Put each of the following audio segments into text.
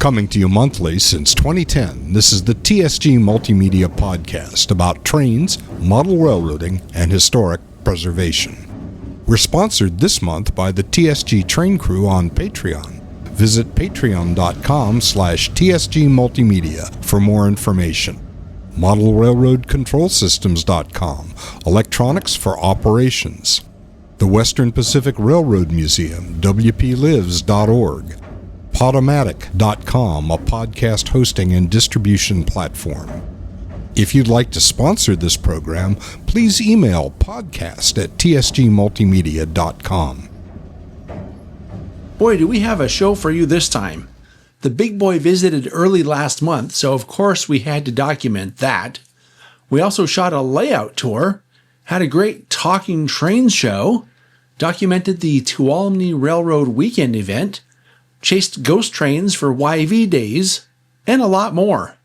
Coming to you monthly since 2010, this is the TSG Multimedia Podcast about trains, model railroading, and historic preservation. We're sponsored this month by the TSG Train Crew on Patreon. Visit patreon.com/TSG Multimedia for more information. ModelRailroadControlSystems.com, electronics for operations. The Western Pacific Railroad Museum, WPLives.org. Podomatic.com, a podcast hosting and distribution platform. If you'd like to sponsor this program, please email podcast@tsgmultimedia.com. Boy, do we have a show for you this time. The big boy visited early last month, so of course we had to document that. We also shot a layout tour, had a great talking trains show, documented the Tuolumne Railroad weekend event, chased ghost trains for YV days, and a lot more.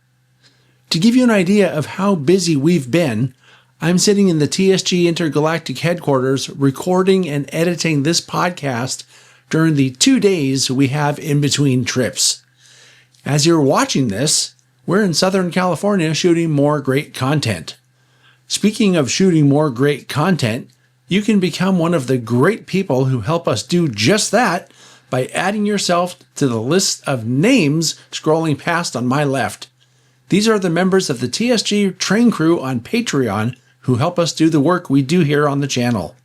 To give you an idea of how busy we've been, I'm sitting in the TSG Intergalactic headquarters recording and editing this podcast during the 2 days we have in between trips. As you're watching this, we're in Southern California shooting more great content. Speaking of shooting more great content, you can become one of the great people who help us do just that by adding yourself to the list of names scrolling past on my left. These are the members of the TSG Train Crew on Patreon who help us do the work we do here on the channel.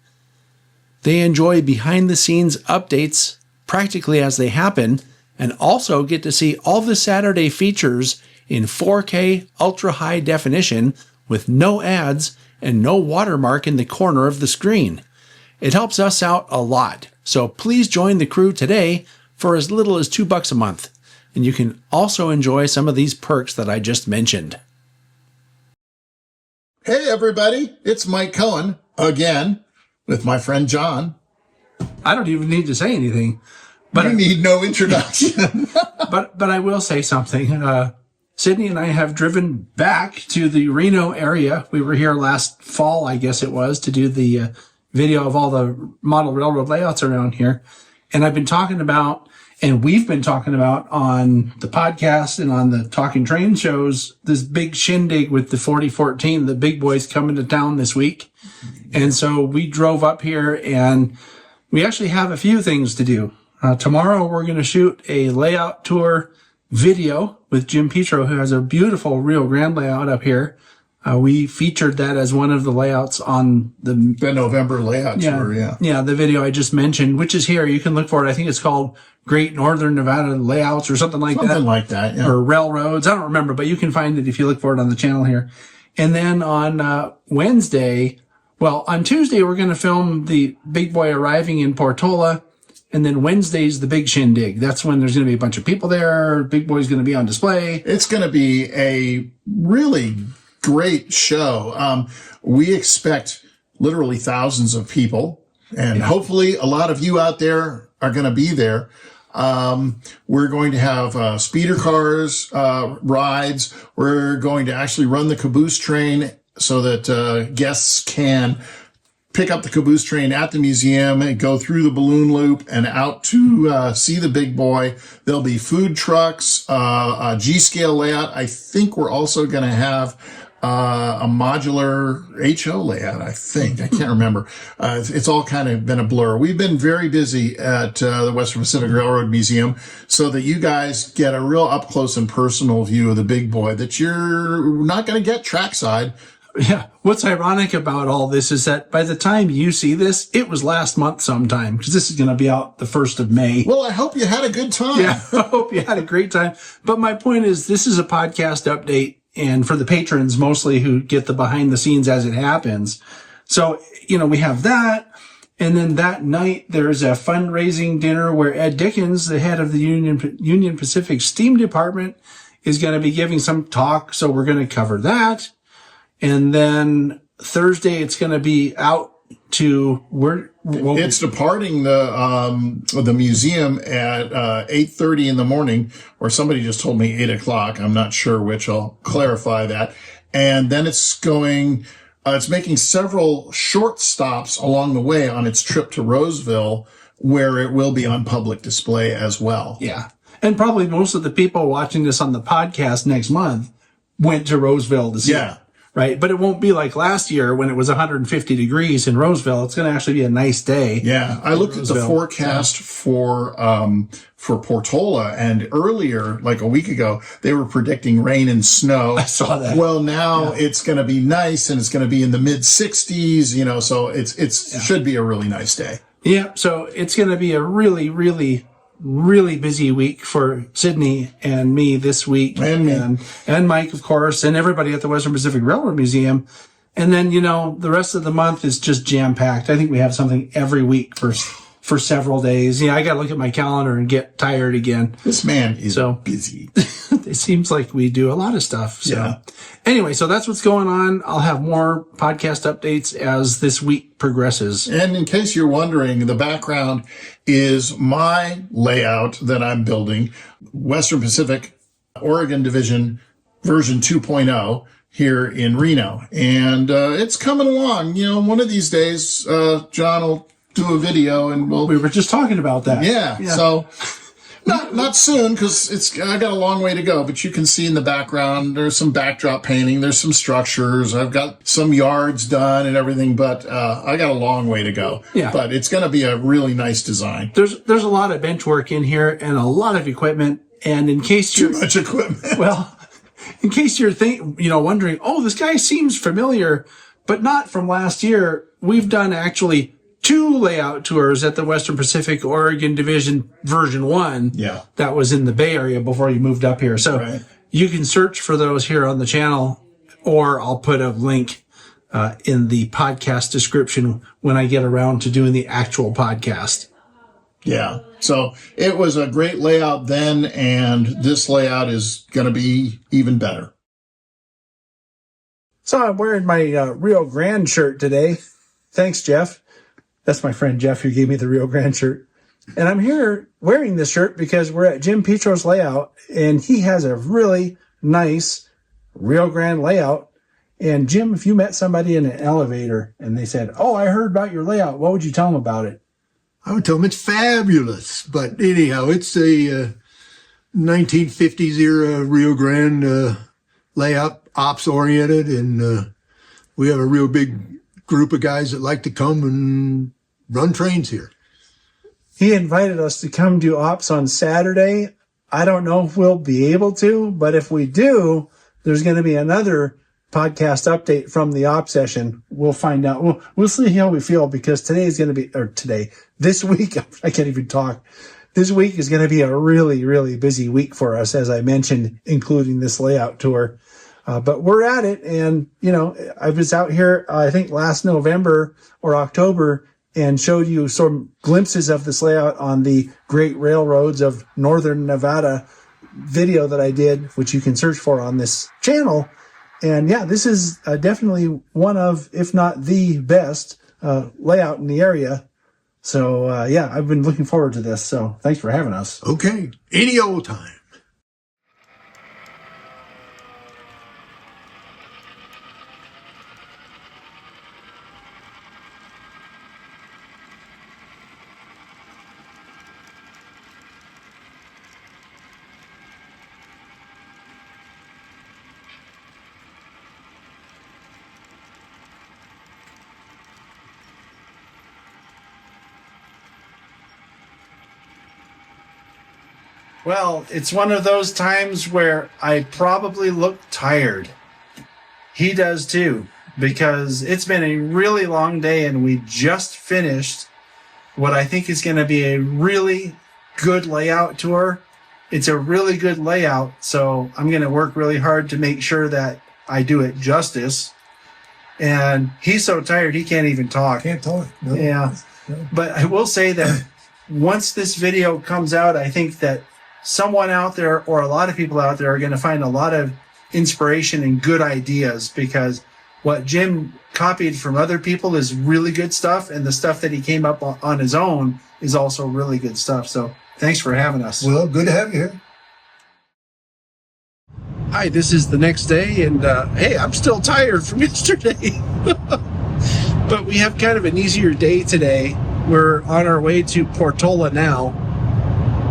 They enjoy behind-the-scenes updates practically as they happen, and also get to see all the Saturday features in 4K ultra-high definition with no ads and no watermark in the corner of the screen. It helps us out a lot, so please join the crew today for as little as $2 a month, and you can also enjoy some of these perks that I just mentioned. Hey everybody, it's Mike Coen, again, with my friend John. I don't even need to say anything. But you need no introduction. but I will say something. Sydney and I have driven back to the Reno area. We were here last fall, I guess it was, to do the video of all the model railroad layouts around here. And I've been talking about, and we've been talking about on the podcast and on the Talking Train shows, this big shindig with the 4014, the big boys coming to town this week. And so we drove up here and we actually have a few things to do. Tomorrow we're going to shoot a layout tour video with Jim Petro, who has a beautiful Rio Grande layout up here. We featured that as one of the layouts on the November layout tour, yeah. Yeah, the video I just mentioned, which is here. You can look for it. I think it's called Great Northern Nevada Layouts or something like that. Something like that, yeah. Or Railroads. I don't remember, but you can find it if you look for it on the channel here. And then on on Tuesday, we're going to film the big boy arriving in Portola. And then Wednesday's the big shindig. That's when there's going to be a bunch of people there. Big boy's going to be on display. It's going to be a really great show. We expect literally thousands of people, and hopefully a lot of you out there are going to be there. We're going to have speeder cars, rides. We're going to actually run the caboose train so that guests can pick up the caboose train at the museum and go through the balloon loop and out to see the big boy. There'll be food trucks, a G-scale layout. I think we're also going to have a modular HO layout, I think. I can't remember. It's all kind of been a blur. We've been very busy at the Western Pacific Railroad Museum so that you guys get a real up-close and personal view of the big boy that you're not going to get trackside. Yeah. What's ironic about all this is that by the time you see this, it was last month sometime, because this is going to be out the 1st of May. Well, I hope you had a good time. Yeah, I hope you had a great time. But my point is, this is a podcast update, and for the patrons mostly who get the behind the scenes as it happens. So, we have that. And then that night, there's a fundraising dinner where Ed Dickens, the head of the Union Pacific Steam Department, is going to be giving some talk. So we're going to cover that. And then Thursday, it's going to be out to where it's departing the museum at 8:30 in the morning, or somebody just told me 8 o'clock. I'm not sure which. I'll clarify that. And then it's going. It's making several short stops along the way on its trip to Roseville, where it will be on public display as well. Yeah. And probably most of the people watching this on the podcast next month went to Roseville to see it. Right. But it won't be like last year when it was 150 degrees in Roseville. It's going to actually be a nice day. Yeah. I looked at the forecast for Portola, and earlier, like a week ago, they were predicting rain and snow. I saw that. Well, now it's going to be nice, and it's going to be in the mid 60s, so it should be a really nice day. Yeah. So it's going to be a really, really, really busy week for Sydney and me this week. And me. And Mike, of course, and everybody at the Western Pacific Railroad Museum. And then, the rest of the month is just jam-packed. I think we have something every week for several days. I got to look at my calendar and get tired again. This man is busy. It seems like we do a lot of stuff. So anyway, so that's what's going on. I'll have more podcast updates as this week progresses. And in case you're wondering, the background is my layout that I'm building, Western Pacific Oregon Division version 2.0 here in Reno. And it's coming along. One of these days, John will do a video and we were just talking about that. Yeah. So not soon, because I got a long way to go, but you can see in the background there's some backdrop painting, there's some structures, I've got some yards done and everything, but I got a long way to go. Yeah. But it's going to be a really nice design. There's a lot of bench work in here and a lot of equipment, and in case too much equipment. Well, in case you're wondering, this guy seems familiar, but not from last year. We've done actually 2 layout tours at the Western Pacific Oregon Division version 1. Yeah. That was in the Bay Area before you moved up here. So you can search for those here on the channel, or I'll put a link in the podcast description when I get around to doing the actual podcast. Yeah. So it was a great layout then, and this layout is going to be even better. So I'm wearing my Rio Grande shirt today. Thanks, Jeff. That's my friend Jeff who gave me the Rio Grande shirt. And I'm here wearing this shirt because we're at Jim Petro's layout, and he has a really nice Rio Grande layout. And Jim, if you met somebody in an elevator and they said, I heard about your layout, what would you tell them about it? I would tell them it's fabulous. But anyhow, it's a 1950s era Rio Grande layout, ops oriented, and we have a real big group of guys that like to come and run trains here. He invited us to come do ops on Saturday. I don't know if we'll be able to, but if we do, there's going to be another podcast update from the op session. We'll find out. We'll see how we feel, because this week, I can't even talk. This week is going to be a really, really busy week for us, as I mentioned, including this layout tour. But we're at it. And, I was out here, I think last November or October, and showed you some glimpses of this layout on the Great Railroads of Northern Nevada video that I did, which you can search for on this channel. And this is definitely one of, if not the best layout in the area. So, I've been looking forward to this. So thanks for having us. Okay. Any old time. Well, it's one of those times where I probably look tired. He does too, because it's been a really long day and we just finished what I think is going to be a really good layout tour. It's a really good layout, so I'm going to work really hard to make sure that I do it justice. And he's so tired he can't even talk. Can't talk. No. Yeah. No. But I will say that once this video comes out, I think that someone out there, or a lot of people out there, are going to find a lot of inspiration and good ideas, because what Jim copied from other people is really good stuff, and the stuff that he came up on his own is also really good stuff. So thanks for having us. Well, good to have you here. Hi, this is the next day, and hey, I'm still tired from yesterday. But we have kind of an easier day today. We're on our way to Portola now.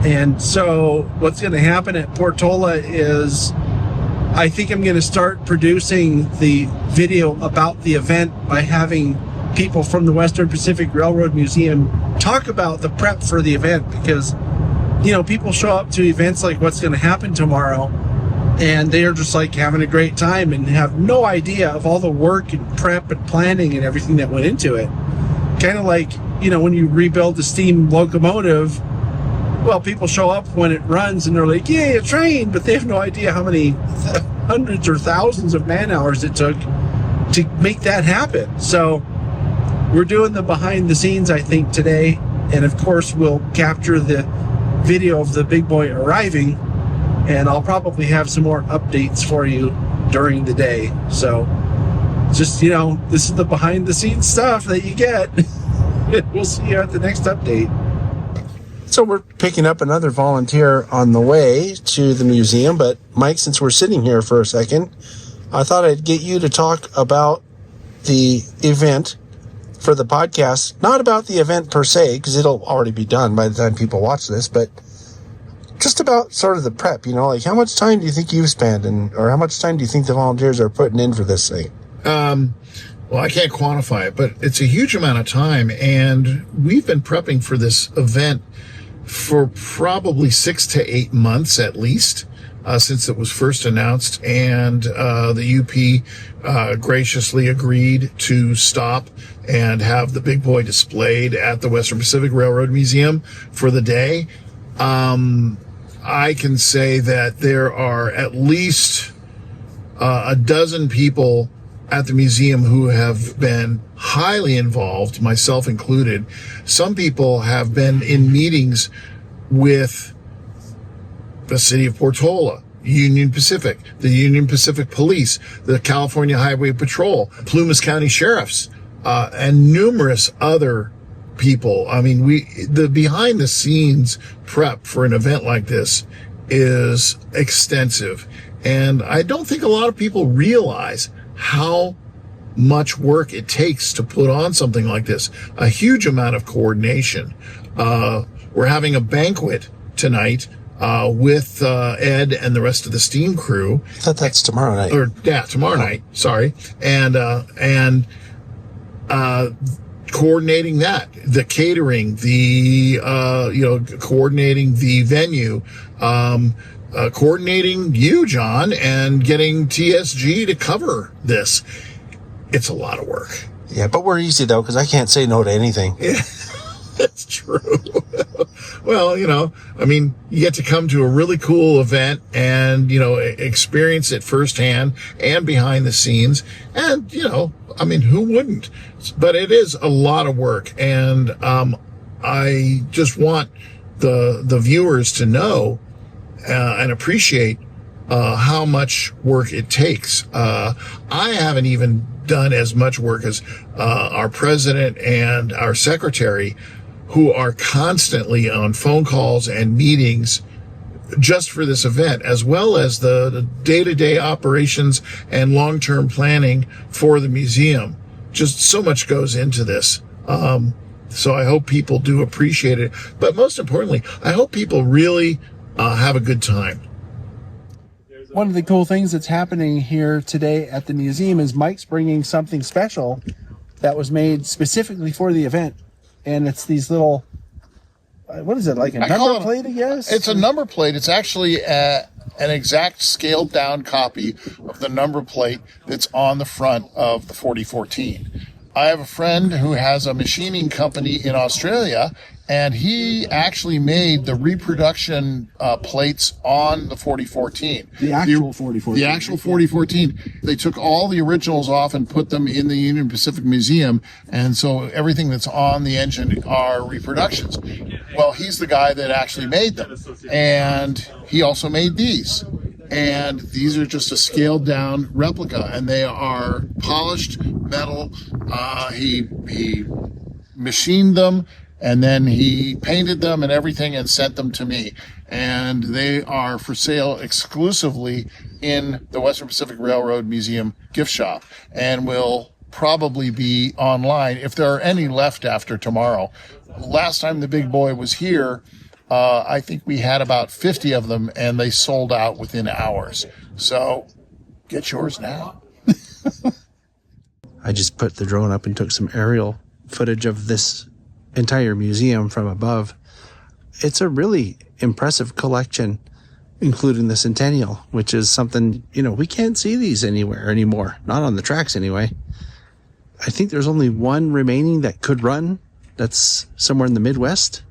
And so what's going to happen at Portola is I think I'm going to start producing the video about the event by having people from the Western Pacific Railroad Museum talk about the prep for the event, because, you know, people show up to events like what's going to happen tomorrow and they are just like having a great time and have no idea of all the work and prep and planning and everything that went into it. Kind of like, you know, when you rebuild the steam locomotive, well, people show up when it runs and they're like, yay, a train, but they have no idea how many hundreds or thousands of man hours it took to make that happen. So we're doing the behind the scenes, I think, today. And of course, we'll capture the video of the big boy arriving, and I'll probably have some more updates for you during the day. So just, you know, this is the behind the scenes stuff that you get. We'll see you at the next update. So we're picking up another volunteer on the way to the museum. But Mike, since we're sitting here for a second, I thought I'd get you to talk about the event for the podcast. Not about the event per se, because it'll already be done by the time people watch this, but just about sort of the prep, you know, like how much time do you think you've spent, or how much time do you think the volunteers are putting in for this thing? Well, I can't quantify it, but it's a huge amount of time, and we've been prepping for this event for probably 6 to 8 months at least, since it was first announced, and the UP graciously agreed to stop and have the big boy displayed at the Western Pacific Railroad Museum for the day. I can say that there are at least a dozen people at the museum who have been highly involved, myself included. Some people have been in meetings with the city of Portola, Union Pacific, the Union Pacific Police, the California Highway Patrol, Plumas County Sheriffs, and numerous other people. I mean, the behind the scenes prep for an event like this is extensive. And I don't think a lot of people realize how much work it takes to put on something like this. A huge amount of coordination. We're having a banquet tonight with Ed and the rest of the steam crew. I thought that's tomorrow night. Tomorrow night. Sorry. And coordinating that, the catering, coordinating the venue, coordinating you, John, and getting TSG to cover this. It's a lot of work. Yeah, but we're easy, though, because I can't say no to anything. Yeah, that's true. Well, you get to come to a really cool event and, experience it firsthand and behind the scenes. And, who wouldn't? But it is a lot of work. And I just want the viewers to know and appreciate how much work it takes. I haven't even done as much work as our president and our secretary, who are constantly on phone calls and meetings just for this event, as well as the day-to-day operations and long-term planning for the museum. Just so much goes into this. So I hope people do appreciate it. But most importantly, I hope people really have a good time. One of the cool things that's happening here today at the museum is Mike's bringing something special that was made specifically for the event. And it's these little, what is it, like a number plate, I guess? It's a number plate. It's actually an exact scaled down copy of the number plate that's on the front of the 4014. I have a friend who has a machining company in Australia, and he actually made the reproduction plates on the 4014. The actual 4014. The actual 4014. They took all the originals off and put them in the Union Pacific Museum, and so everything that's on the engine are reproductions. Well, he's the guy that actually made them, and he also made these. And these are just a scaled down replica, and they are polished metal. He machined them, and then he painted them and everything and sent them to me. And they are for sale exclusively in the Western Pacific Railroad Museum gift shop, and will probably be online if there are any left after tomorrow. Last time the big boy was here, I think we had about 50 of them, and they sold out within hours. So get yours now. I just put the drone up and took some aerial footage of this entire museum from above. It's a really impressive collection, including the Centennial, which is something, we can't see these anywhere anymore. Not on the tracks anyway. I think there's only one remaining that could run. That's somewhere in the Midwest.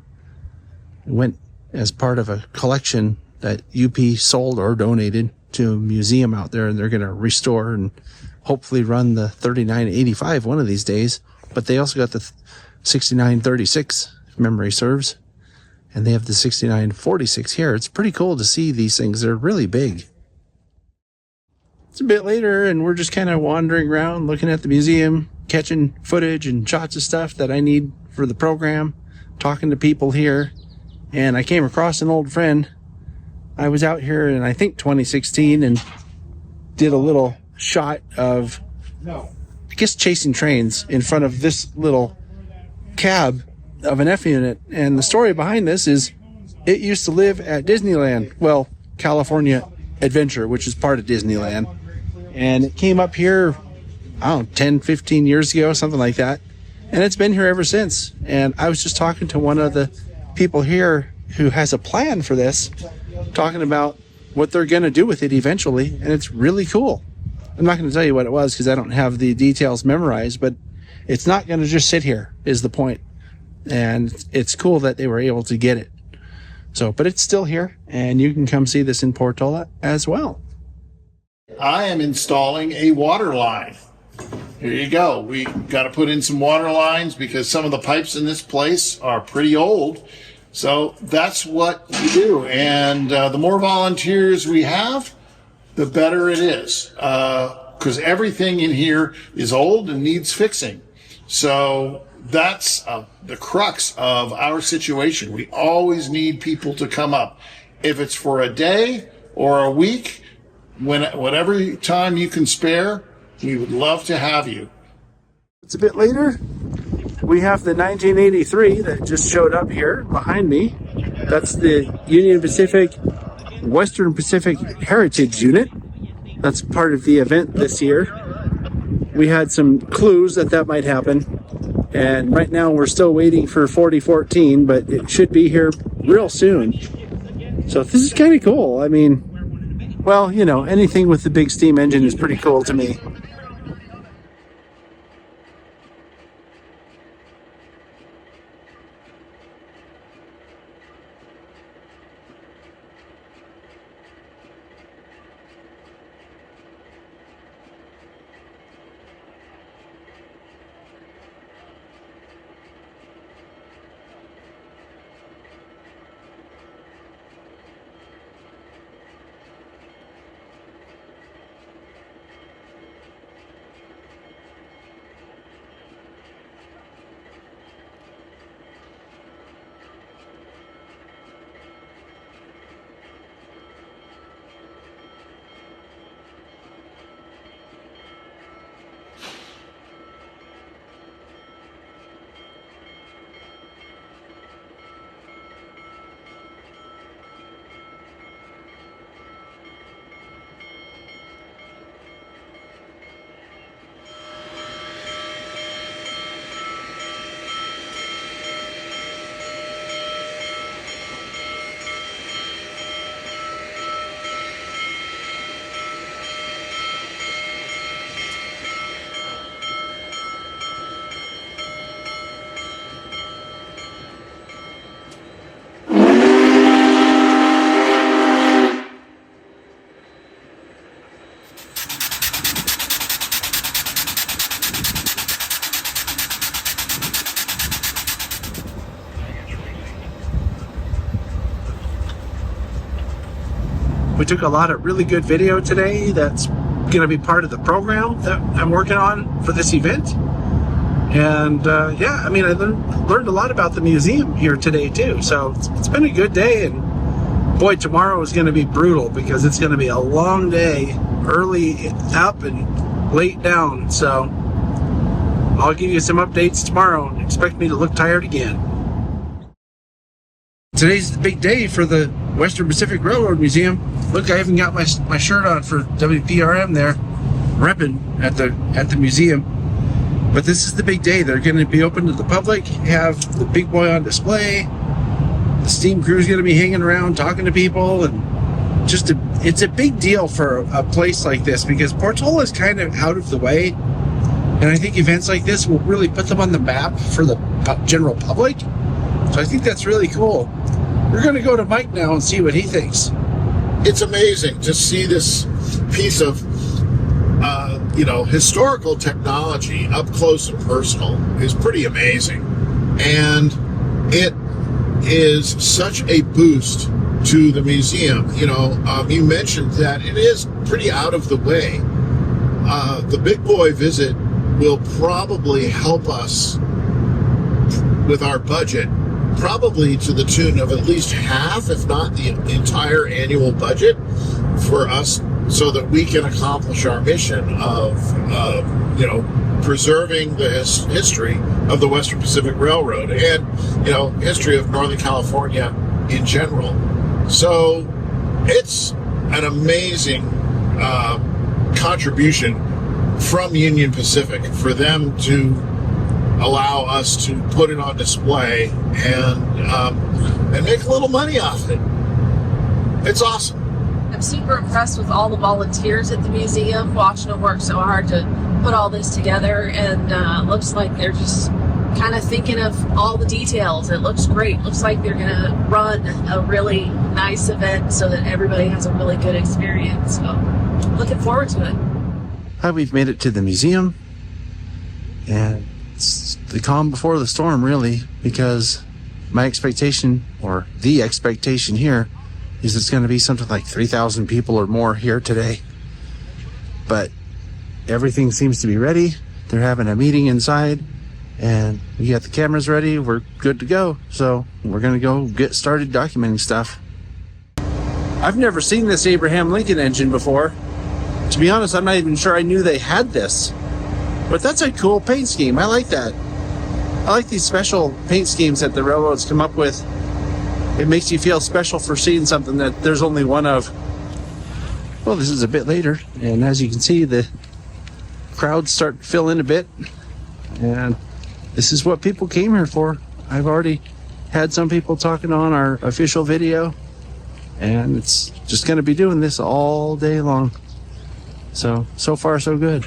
It went as part of a collection that UP sold or donated to a museum out there, and they're going to restore and hopefully run the 3985 one of these days. But they also got the 6936, if memory serves. And they have the 6946 here. It's pretty cool to see these things. They're really big. It's a bit later, and we're just kind of wandering around, looking at the museum, catching footage and shots of stuff that I need for the program, talking to people here. And I came across an old friend. I was out here in, I think, 2016 and did a little shot of, chasing trains in front of this little cab of an F unit. And the story behind this is it used to live at Disneyland. Well, California Adventure, which is part of Disneyland. And it came up here, 10, 15 years ago, something like that. And it's been here ever since. And I was just talking to one of the people here who has a plan for this, talking about what they're going to do with it eventually. And it's really cool. I'm not going to tell you what it was because I don't have the details memorized, but it's not going to just sit here is the point. And it's cool that they were able to get it. So, but it's still here, and you can come see this in Portola as well. I am installing a water line. Here you go. We got to put in some water lines because some of the pipes in this place are pretty old. So that's what you do. And the more volunteers we have, the better it is. Because everything in here is old and needs fixing. So that's the crux of our situation. We always need people to come up. If it's for a day or a week, whatever time you can spare, we would love to have you. It's a bit later. We have the 1983 that just showed up here behind me. That's the Union Pacific, Western Pacific Heritage Unit. That's part of the event this year. We had some clues that might happen. And right now we're still waiting for 4014, but it should be here real soon. So this is kind of cool. I mean, well, anything with the big steam engine is pretty cool to me. We took a lot of really good video today that's going to be part of the program that I'm working on for this event. And I learned a lot about the museum here today too. So it's been a good day, and boy, tomorrow is going to be brutal because it's going to be a long day, early up and late down. So I'll give you some updates tomorrow. Expect me to look tired again. today's the big day for the Western Pacific Railroad Museum. Look, I even got my shirt on for WPRM there, repping at the museum. But this is the big day. They're going to be open to the public, have the big boy on display. The steam crew's going to be hanging around talking to people, and it's a big deal for a place like this because Portola is kind of out of the way. And I think events like this will really put them on the map for the general public. So I think that's really cool. We're going to go to Mike now and see what he thinks. It's amazing to see this piece of, historical technology up close and personal is pretty amazing. And it is such a boost to the museum. You mentioned that it is pretty out of the way. The big boy visit will probably help us with our budget, probably to the tune of at least half, if not the entire annual budget for us, so that we can accomplish our mission of preserving the history of the Western Pacific Railroad and, history of Northern California in general. So it's an amazing contribution from Union Pacific for them to allow us to put it on display and make a little money off it. It's awesome. I'm super impressed with all the volunteers at the museum, watching them work so hard to put all this together, and it looks like they're just kind of thinking of all the details. It looks great. Looks like they're going to run a really nice event so that everybody has a really good experience. So looking forward to it. Hi, we've made it to the museum, and it's the calm before the storm, really, because my expectation, or the expectation here, is it's going to be something like 3,000 people or more here today. But everything seems to be ready. They're having a meeting inside, and we got the cameras ready. We're good to go. So we're going to go get started documenting stuff. I've never seen this Abraham Lincoln engine before. To be honest, I'm not even sure I knew they had this. But that's a cool paint scheme. I like that. I like these special paint schemes that the railroads come up with. It makes you feel special for seeing something that there's only one of. Well, this is a bit later, and as you can see, the crowds start to fill in a bit. And this is what people came here for. I've already had some people talking on our official video, and it's just going to be doing this all day long. So far, so good.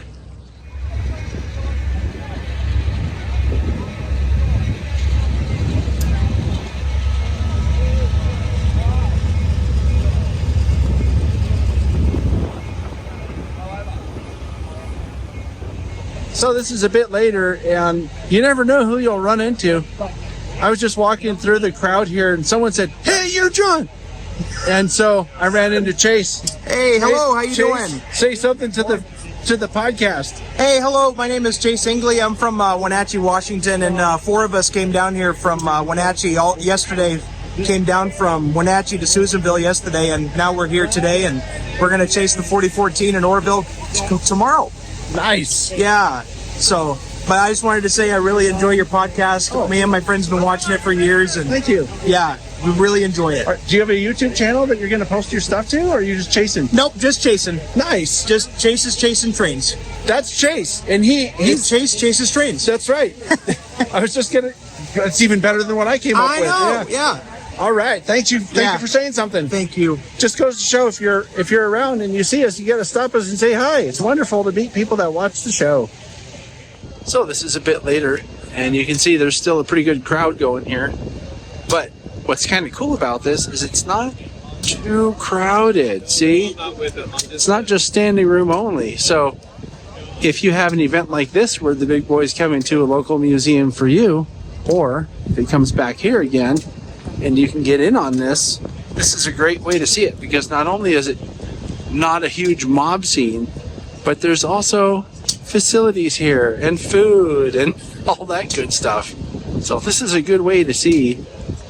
So this is a bit later, and you never know who you'll run into. I was just walking through the crowd here, and someone said, "Hey, you're John." And so I ran into Chase. Hey, hello, how you Chase, doing? Say something to the podcast. Hey, hello, my name is Chase Engley. I'm from Wenatchee, Washington, and 4 of us came down here from Wenatchee yesterday. Came down from Wenatchee to Susanville yesterday, and now we're here today, and we're going to chase the 4014 in Orville tomorrow. Nice. Yeah, but I just wanted to say I really enjoy your podcast. Oh. Me and my friends have been watching it for years, and Thank you. yeah, we really enjoy it. Do you have a YouTube channel that you're going to post your stuff to, or are you just chasing? Nope, just chasing. Nice. Just Chase is chasing trains. That's Chase, and he's Chase chases trains. That's right. I was just gonna. That's even better than what I came up I with. know, yeah. All right. Thank you Yeah. for saying something. Thank you. Just goes to show if you're around and you see us, you got to stop us and say hi. It's wonderful to meet people that watch the show. So this is a bit later, and you can see there's still a pretty good crowd going here. But what's kind of cool about this is it's not too crowded. See, it's not just standing room only. So if you have an event like this where the big boy's coming to a local museum for you, or if it comes back here again and you can get in on this, this is a great way to see it, because not only is it not a huge mob scene, but there's also facilities here and food and all that good stuff. So this is a good way to see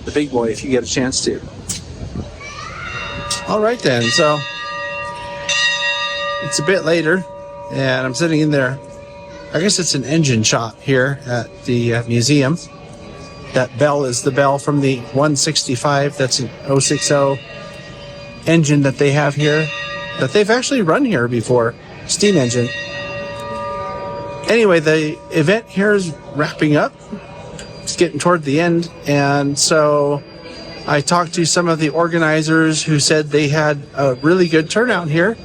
the big boy if you get a chance to. All right then, so it's a bit later and I'm sitting in there. I guess it's an engine shop here at the museum. That bell is the bell from the 165. That's an 060 engine that they have here, that they've actually run here before. Steam engine. Anyway, the event here is wrapping up. It's getting toward the end. And so I talked to some of the organizers who said they had a really good turnout here,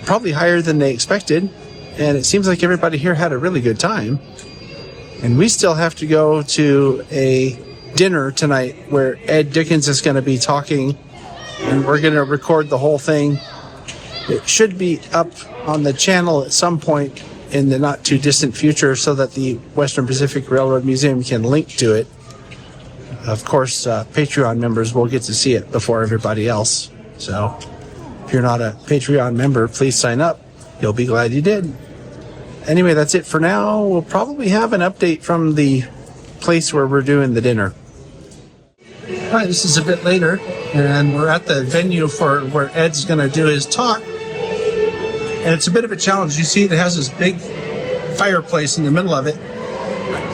probably higher than they expected. And it seems like everybody here had a really good time. And we still have to go to a dinner tonight where Ed Dickens is going to be talking, and we're going to record the whole thing. It should be up on the channel at some point in the not too distant future so that the Western Pacific Railroad Museum can link to it. Of course, Patreon members will get to see it before everybody else. So if you're not a Patreon member, please sign up. You'll be glad you did. Anyway, that's it for now. We'll probably have an update from the place where we're doing the dinner. All right, this is a bit later, and we're at the venue for where Ed's going to do his talk. And it's a bit of a challenge. You see, it has this big fireplace in the middle of it.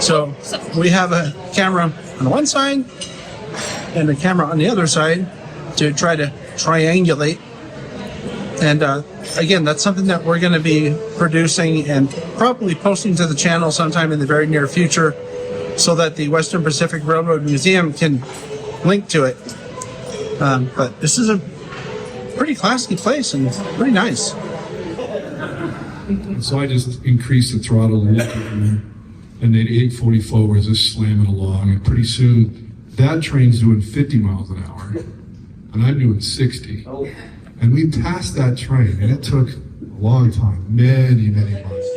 So we have a camera on one side and a camera on the other side to try to triangulate. And again, that's something that we're going to be producing and probably posting to the channel sometime in the very near future so that the Western Pacific Railroad Museum can link to it. But this is a pretty classy place and pretty nice. So I just increased the throttle a little bit, and then 844 was just slamming along, and pretty soon that train's doing 50 miles an hour, and I'm doing 60. And we passed that train, and it took a long time, many months.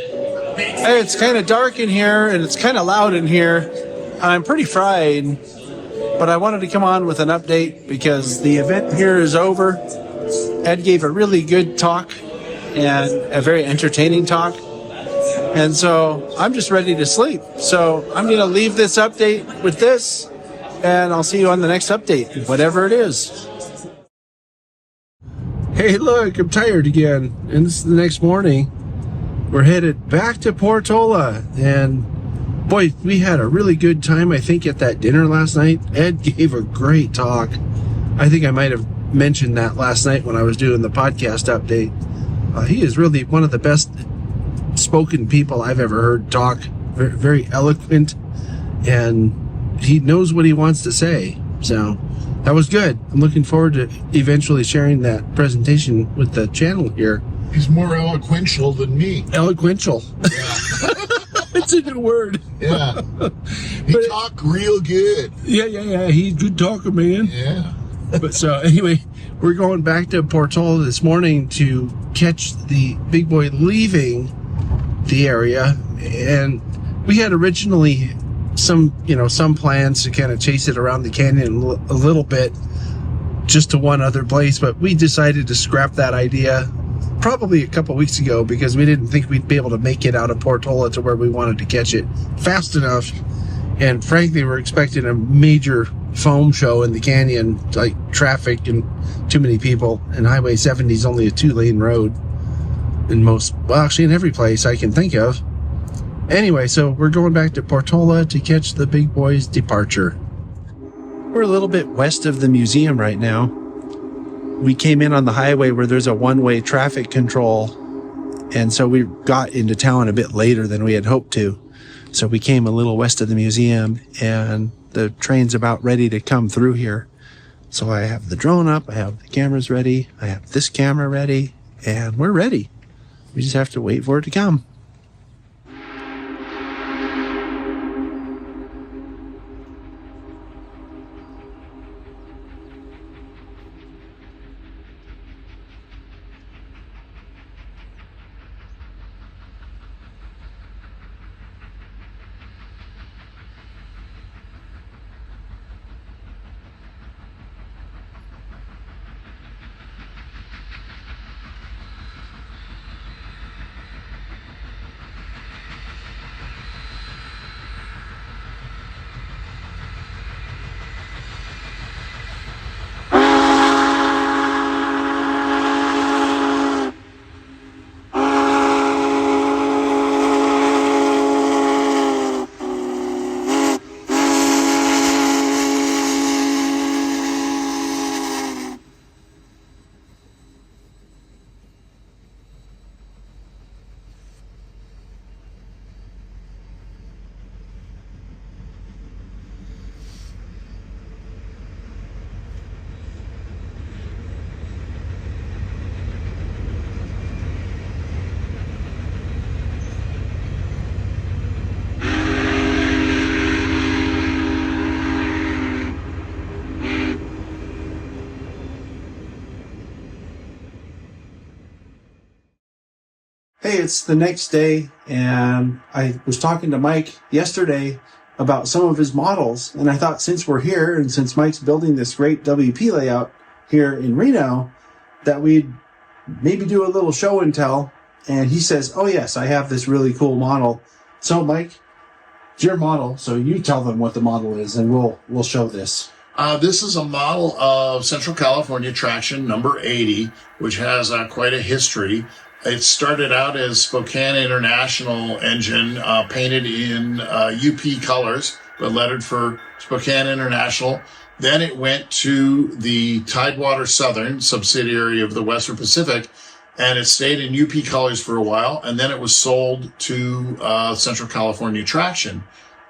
Hey, it's kind of dark in here, and it's kind of loud in here. I'm pretty fried, but I wanted to come on with an update because the event here is over. Ed gave a really good talk and a very entertaining talk. And so I'm just ready to sleep. So I'm going to leave this update with this, and I'll see you on the next update, whatever it is. Hey, look, I'm tired again. And this is the next morning. We're headed back to Portola. And boy, we had a really good time, I think, at that dinner last night. Ed gave a great talk. I think I might have mentioned that last night when I was doing the podcast update. He is really one of the best spoken people I've ever heard talk. Very, very eloquent, and he knows what he wants to say. So that was good. I'm looking forward to eventually sharing that presentation with the channel here. He's more eloquential than me. Eloquential. Yeah. It's a new word. Yeah. He talk real good. Yeah. He's a good talker, man. Yeah. But so anyway, we're going back to Portola this morning to catch the big boy leaving the area. And we had originally some plans to kind of chase it around the canyon a little bit, just to one other place, but we decided to scrap that idea probably a couple weeks ago because we didn't think we'd be able to make it out of Portola to where we wanted to catch it fast enough. And frankly, we're expecting a major foam show in the canyon, like traffic and too many people, and Highway 70 is only a 2-lane road in every place I can think of. Anyway, so we're going back to Portola to catch the big boy's departure. We're a little bit west of the museum right now. We came in on the highway where there's a one-way traffic control, and so we got into town a bit later than we had hoped to. So we came a little west of the museum, and the train's about ready to come through here. So I have the drone up, I have the cameras ready, I have this camera ready, and we're ready. We just have to wait for it to come. Hey, it's the next day, and I was talking to Mike yesterday about some of his models, and I thought since we're here and since Mike's building this great WP layout here in Reno, that we'd maybe do a little show and tell. And he says, oh yes, I have this really cool model. So Mike, it's your model, so you tell them what the model is, and we'll show this. This is a model of Central California Traction number 80, which has quite a history. It started out as Spokane International engine, painted in UP colors, but lettered for Spokane International. Then it went to the Tidewater Southern subsidiary of the Western Pacific, and it stayed in UP colors for a while, and then it was sold to Central California Traction.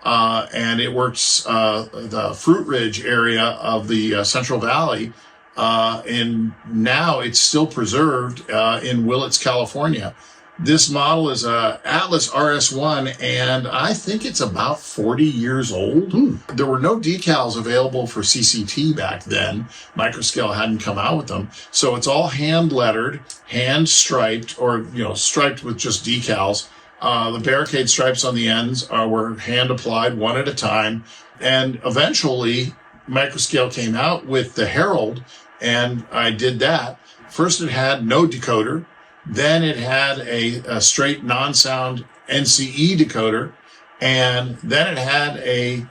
And it works the Fruit Ridge area of the Central Valley, and now it's still preserved in Willits, California. This model is a Atlas RS1, and I think it's about 40 years old. There were no decals available for CCT back then. Microscale hadn't come out with them. So it's all hand lettered, hand striped, or, striped with just decals. The barricade stripes on the ends were hand applied one at a time. And eventually Microscale came out with the Herald, and I did that. First it had no decoder. Then it had a straight non-sound NCE decoder, and then it had a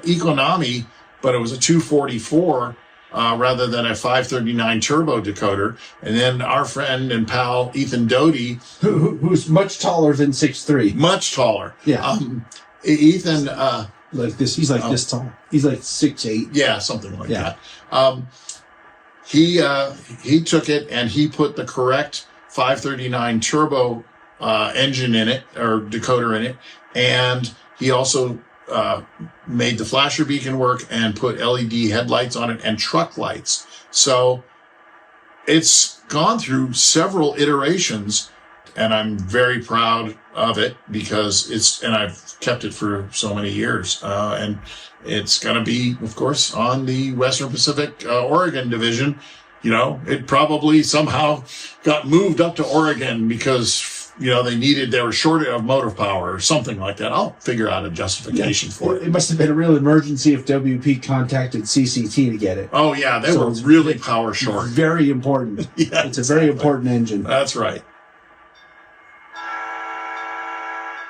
Economy, but it was a 244 rather than a 539 turbo decoder. And then our friend and pal Ethan Doty, who's much taller than 6'3". much taller. Yeah. Ethan, like this. He's like this tall. He's like 6'8". yeah, something like that. He took it and he put the correct 539 turbo engine in it, or decoder in it, and he also made the flasher beacon work and put LED headlights on it and truck lights. So it's gone through several iterations, and I'm very proud of it because and I've kept it for so many years, and it's going to be, of course, on the Western Pacific Oregon division. It probably somehow got moved up to Oregon because, they were short of motive power or something like that. I'll figure out a justification for it. It must have been a real emergency if WP contacted CCT to get it. Oh, yeah, they were really power short. Very important. Yeah, it's a very important engine. That's right.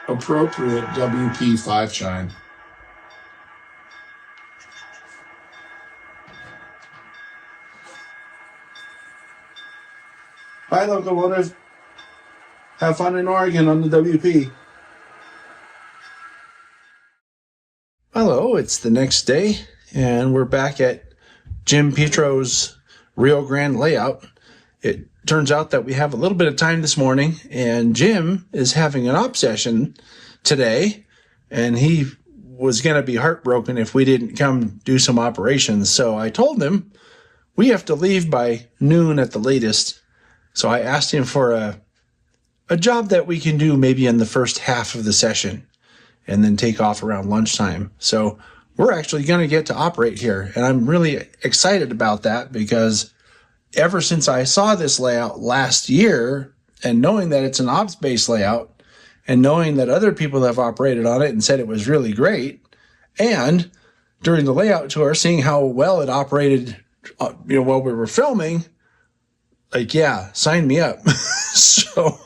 Appropriate WP 5 chime. Hi, locomotive. Have fun in Oregon on the WP. Hello, it's the next day, and we're back at Jim Petro's Rio Grande layout. It turns out that we have a little bit of time this morning, and Jim is having an op session today, and he was going to be heartbroken if we didn't come do some operations. So I told him we have to leave by noon at the latest. So I asked him for a job that we can do maybe in the first half of the session and then take off around lunchtime. So we're actually going to get to operate here. And I'm really excited about that because ever since I saw this layout last year, and knowing that it's an ops-based layout and knowing that other people have operated on it and said it was really great, and during the layout tour, seeing how well it operated, while we were filming, sign me up. So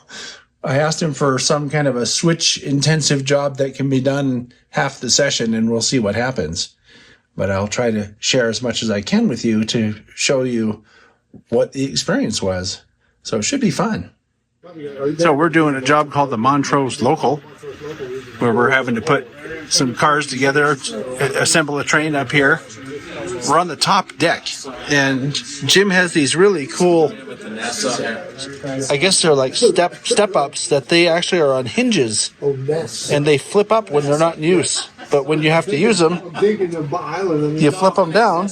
I asked him for some kind of a switch intensive job that can be done half the session, and we'll see what happens. But I'll try to share as much as I can with you to show you what the experience was. So it should be fun. So we're doing a job called the Montrose Local, where we're having to put some cars together, assemble a train up here. We're on the top deck, and Jim has these really cool, I guess they're like step ups that they actually are on hinges, and they flip up when they're not in use. But when you have to use them, you flip them down.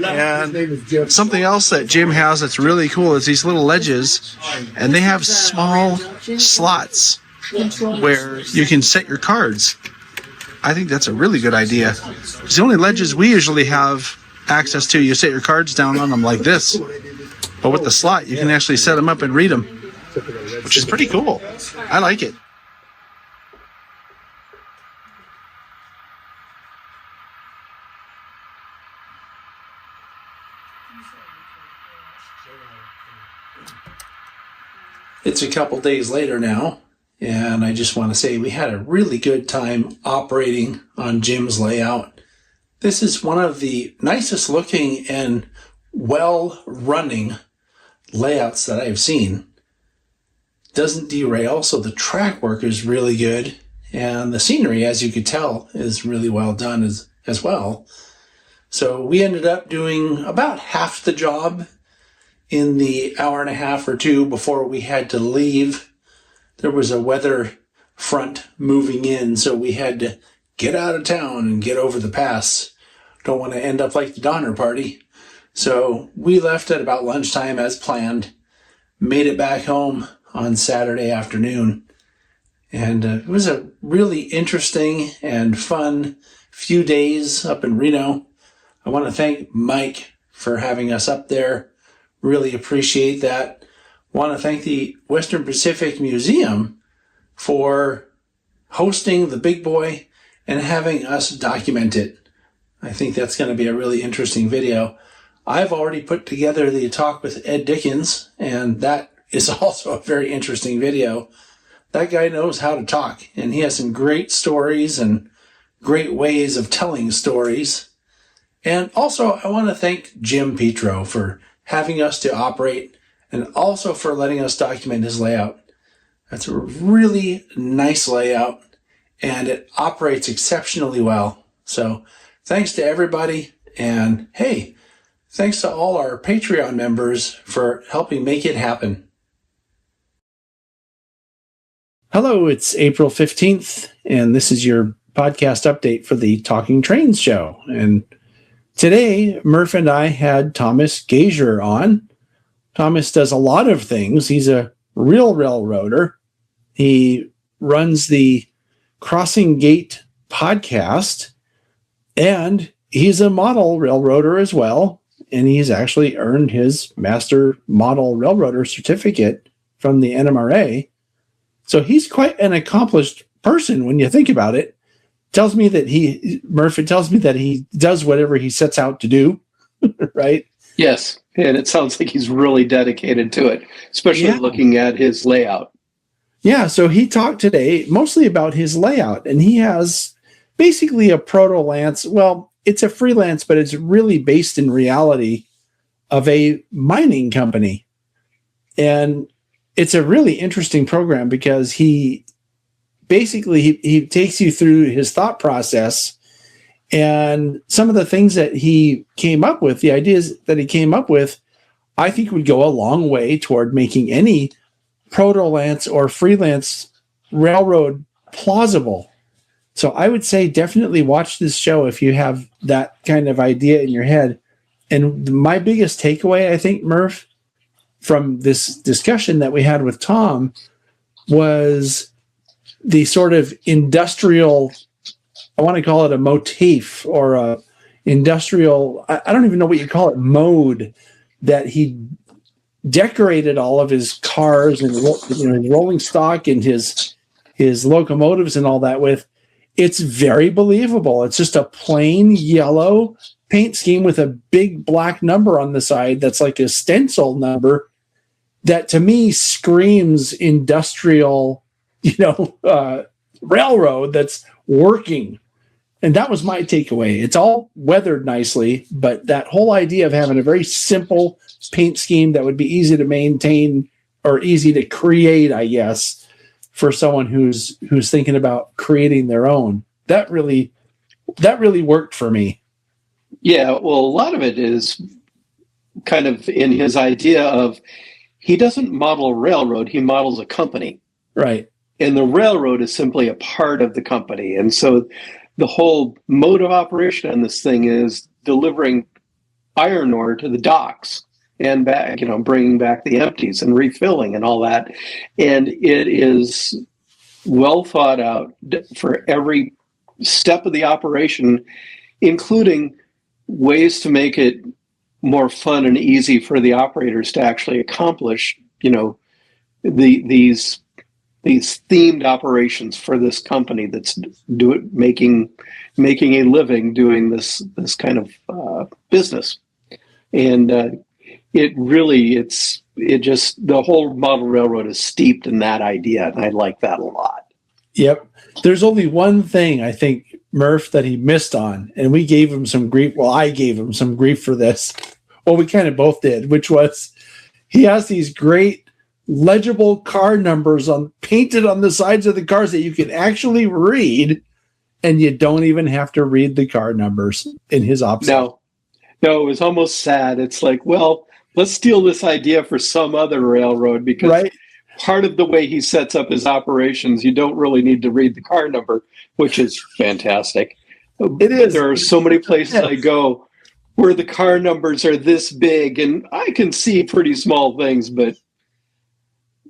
And something else that Jim has that's really cool is these little ledges, and they have small slots where you can set your cards. I think that's a really good idea. It's the only ledges we usually have access to. You set your cards down on them like this. But with the slot, you can actually set them up and read them. which is pretty cool. I like it. It's a couple days later now, and I just want to say we had a really good time operating on Jim's layout. This is one of the nicest looking and well-running layouts that I've seen. Doesn't derail, so the track work is really good, and the scenery, as you could tell, is really well done as well. So we ended up doing about half the job in the hour and a half or two before we had to leave. There was a weather front moving in, so we had to get out of town and get over the pass. Don't want to end up like the Donner Party. So we left at about lunchtime as planned, made it back home on Saturday afternoon. And it was a really interesting and fun few days up in Reno. I want to thank Mike for having us up there. Really appreciate that. Want to thank the Western Pacific Museum for hosting the Big Boy and having us document it. I think that's going to be a really interesting video. I've already put together the talk with Ed Dickens, and that is also a very interesting video. That guy knows how to talk, and he has some great stories and great ways of telling stories. And also, I want to thank Jim Petro for having us to operate and also for letting us document his layout. That's a really nice layout, and it operates exceptionally well. So thanks to everybody, and hey, thanks to all our Patreon members for helping make it happen. Hello, it's April 15th, and this is your podcast update for the Talking Trains show. And today, Murph and I had Thomas Gazier on. Thomas does a lot of things. He's a real railroader. He runs the Crossing Gate podcast, and he's a model railroader as well. And he's actually earned his Master Model Railroader certificate from the NMRA. So he's quite an accomplished person when you think about it. Tells me that Murphy tells me that he does whatever he sets out to do, right? Yes, and it sounds like he's really dedicated to it, especially looking at his layout. Yeah, so he talked today mostly about his layout, and he has basically a proto-lance. Well, it's a freelance, but it's really based in reality of a mining company. And it's a really interesting program because he takes you through his thought process, and some of the things that he came up with, the ideas that he came up with, I think would go a long way toward making any proto-lance or freelance railroad plausible. So I would say definitely watch this show if you have that kind of idea in your head. And my biggest takeaway, I think, Murph, from this discussion that we had with Tom was the sort of industrial, I want to call it a motif or a industrial, I don't even know what you call it, mode that he decorated all of his cars and his rolling stock and his locomotives and all that with. It's very believable. It's just a plain yellow paint scheme with a big black number on the side that's like a stencil number that to me screams industrial, railroad that's working. And that was my takeaway. It's all weathered nicely, but that whole idea of having a very simple paint scheme that would be easy to maintain or easy to create, I guess, for someone who's thinking about creating their own. That really worked for me. Yeah, well, a lot of it is kind of in his idea of he doesn't model a railroad, he models a company. Right. And the railroad is simply a part of the company. And so the whole mode of operation on this thing is delivering iron ore to the docks and back, bringing back the empties and refilling and all that. And it is well thought out for every step of the operation, including ways to make it more fun and easy for the operators to actually accomplish, these themed operations for this company that's making a living doing this kind of business. And the whole model railroad is steeped in that idea, and I like that a lot. Yep. There's only one thing I think, Murph, that he missed on, and we gave him some grief. Well, I gave him some grief for this. Well, we kind of both did, which was he has these great legible car numbers painted on the sides of the cars that you can actually read, and you don't even have to read the car numbers in his option. No, it was almost sad. It's like, well, let's steal this idea for some other railroad, because part of the way he sets up his operations, you don't really need to read the car number, which is fantastic. It is. There are so many places I go where the car numbers are this big, and I can see pretty small things, but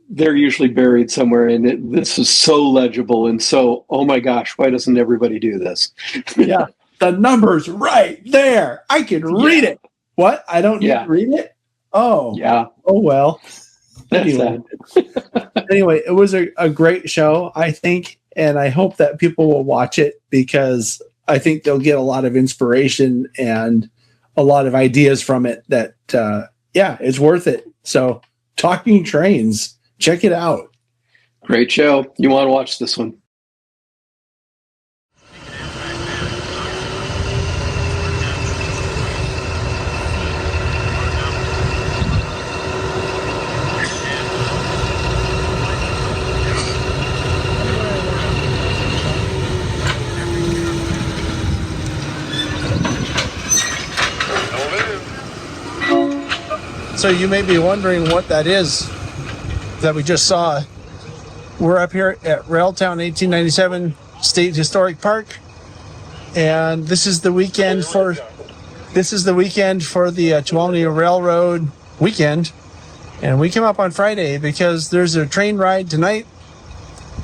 they're usually buried somewhere. And this is so legible. And so, oh my gosh, why doesn't everybody do this? Yeah. The number's right there. I can read it. What? I don't need to read it? Oh. Yeah. Oh, well. Anyway. Anyway, it was a great show, I think, and I hope that people will watch it, because I think they'll get a lot of inspiration and a lot of ideas from it that, it's worth it. So, Talking Trains, check it out. Great show. You want to watch this one. So you may be wondering what that is that we just saw. We're up here at Railtown 1897 State Historic Park, and this is the weekend for the Tuolumne Railroad weekend. And we came up on Friday because there's a train ride tonight.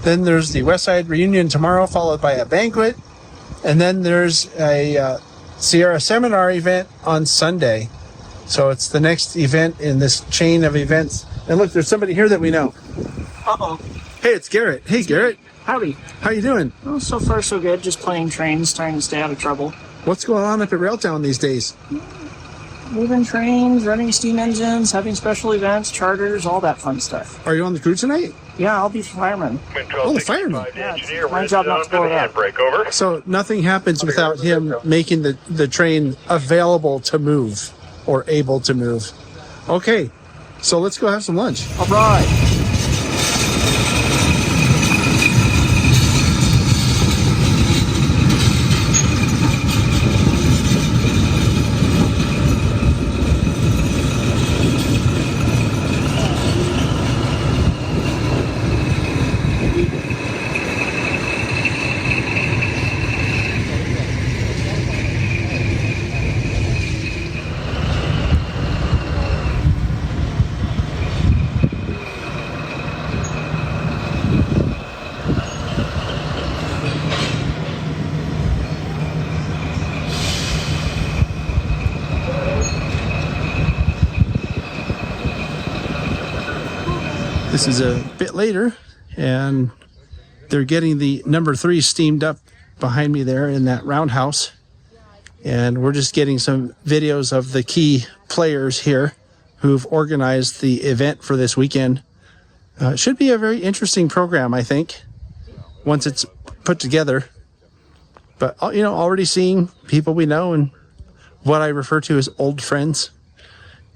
Then there's the West Side reunion tomorrow, followed by a banquet, and then there's a Sierra Seminar event on Sunday. So it's the next event in this chain of events. And look, there's somebody here that we know. Uh-oh. Hey, it's Garrett. Hey, Garrett. Howdy. How you doing? Oh, so far so good. Just playing trains, trying to stay out of trouble. What's going on up at Railtown these days? Moving trains, running steam engines, having special events, charters, all that fun stuff. Are you on the crew tonight? Yeah, I'll be fireman. Oh, the fireman. Yeah, it's my job not to blow it up. So nothing happens without him making the train available to move or able to move. Okay, so let's go have some lunch. All right. This is a bit later, and they're getting the number 3 steamed up behind me there in that roundhouse. And we're just getting some videos of the key players here who've organized the event for this weekend. It should be a very interesting program, I think, once it's put together. But, already seeing people we know and what I refer to as old friends.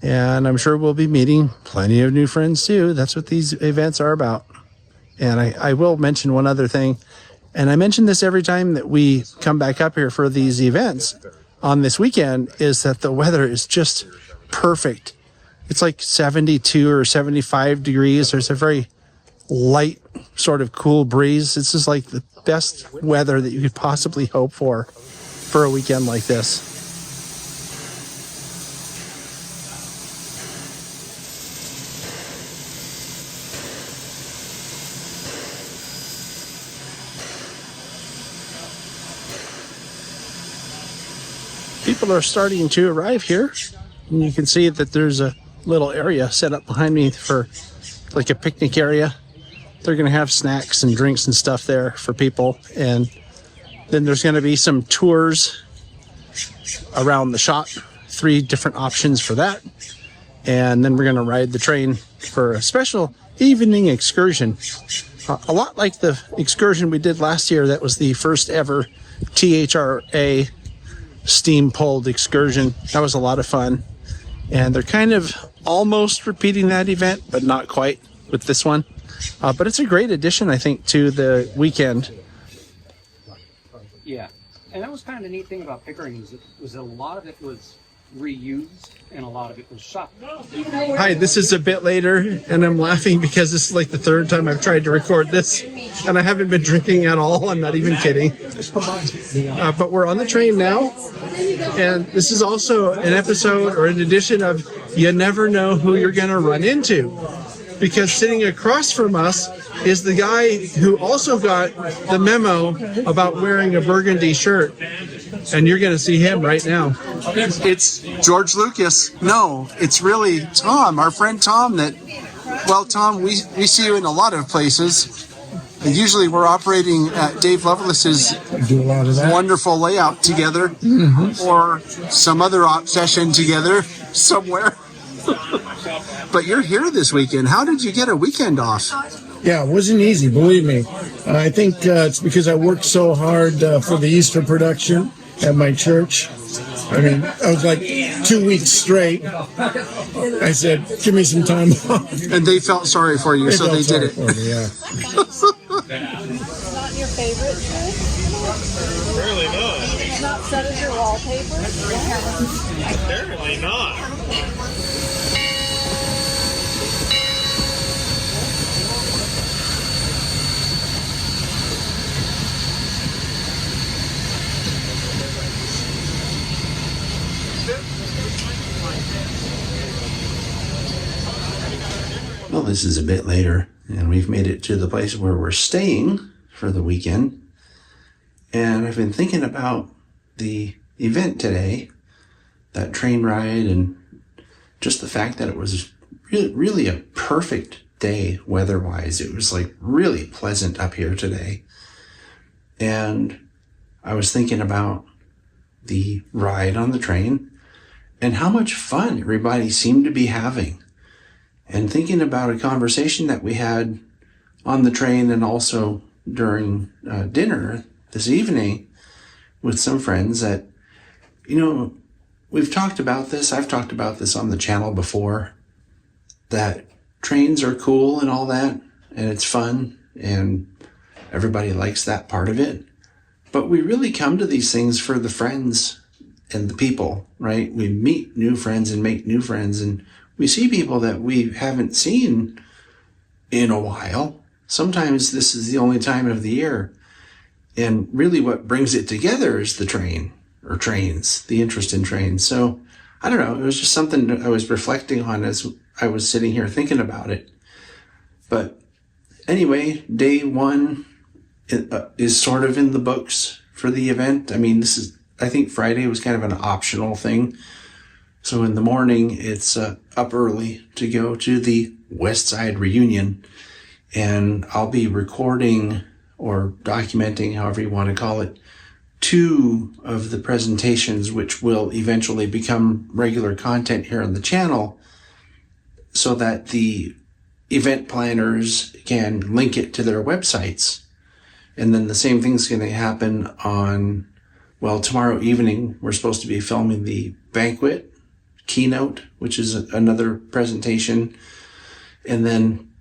And I'm sure we'll be meeting plenty of new friends too. That's what these events are about. And I will mention one other thing. And I mention this every time that we come back up here for these events on this weekend, is that the weather is just perfect. It's like 72 or 75 degrees. There's a very light sort of cool breeze. This is like the best weather that you could possibly hope for a weekend like this. People are starting to arrive here, and you can see that there's a little area set up behind me for like a picnic area. They're going to have snacks and drinks and stuff there for people. And then there's going to be some tours around the shop, 3 different options for that. And then we're going to ride the train for a special evening excursion. A lot like the excursion we did last year. That was the first ever THRA steam-pulled excursion. That was a lot of fun. And they're kind of almost repeating that event, but not quite with this one. But it's a great addition, I think, to the weekend. Yeah, and that was kind of the neat thing about Pickering was a lot of it was reused and a lot of it was shot. Hi, this is a bit later, and I'm laughing because this is like the 3rd time I've tried to record this, and I haven't been drinking at all. I'm not even kidding. But we're on the train now, and this is also an episode or an edition of You Never Know Who You're Going to Run Into. Because sitting across from us is the guy who also got the memo about wearing a burgundy shirt. And you're going to see him right now. It's George Lucas. No, it's really Tom, our friend Tom. Tom, we see you in a lot of places. And usually we're operating at Dave Lovelace's wonderful layout together, or some other op session together somewhere. But you're here this weekend. How did you get a weekend off? Yeah, it wasn't easy, believe me. I think it's because I worked so hard for the Easter production at my church. I mean, I was like 2 weeks straight. I said, give me some time off. And they felt sorry for you, so they did it. For me, yeah. Not your favorite food? Really not. It's not set as your wallpaper? Apparently not. Well, this is a bit later, and we've made it to the place where we're staying for the weekend. And I've been thinking about the event today, that train ride, and just the fact that it was really a perfect day weather-wise. It was like really pleasant up here today. And I was thinking about the ride on the train and how much fun everybody seemed to be having. And thinking about a conversation that we had on the train and also during dinner this evening with some friends that, we've talked about this. I've talked about this on the channel before, that trains are cool and all that, and it's fun, and everybody likes that part of it. But we really come to these things for the friends and the people, right? We meet new friends and make new friends, and we see people that we haven't seen in a while. Sometimes this is the only time of the year. And really what brings it together is the train, or trains, the interest in trains. So, I don't know, it was just something that I was reflecting on as I was sitting here thinking about it. But anyway, day 1 is sort of in the books for the event. I mean, I think Friday was kind of an optional thing. So in the morning, it's up early to go to the West Side reunion, and I'll be recording or documenting, however you want to call it, 2 of the presentations, which will eventually become regular content here on the channel, so that the event planners can link it to their websites. And then the same thing's going to happen on, tomorrow evening, we're supposed to be filming the Banquet keynote, which is another presentation. And then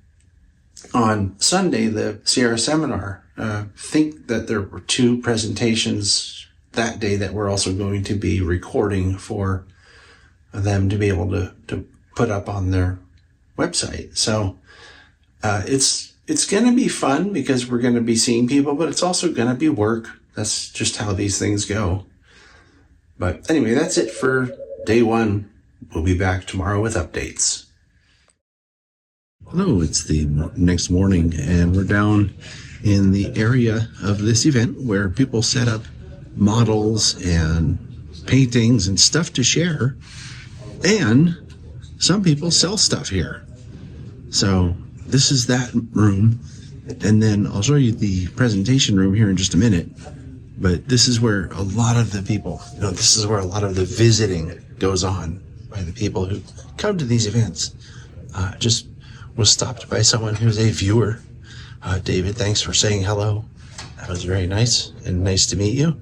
on Sunday, the Sierra Seminar. Think that there were 2 presentations that day that we're also going to be recording for them to be able to put up on their website. So it's going to be fun because we're going to be seeing people, but it's also going to be work. That's just how these things go. But anyway, that's it for day 1. We'll be back tomorrow with updates. Hello, it's the next morning, and we're down in the area of this event where people set up models and paintings and stuff to share, and some people sell stuff here. So this is that room. And then I'll show you the presentation room here in just a minute. But this is where a lot of the people, this is where a lot of the visiting goes on by the people who come to these events. Just was stopped by someone who's a viewer. David, thanks for saying hello. That was very nice, and nice to meet you.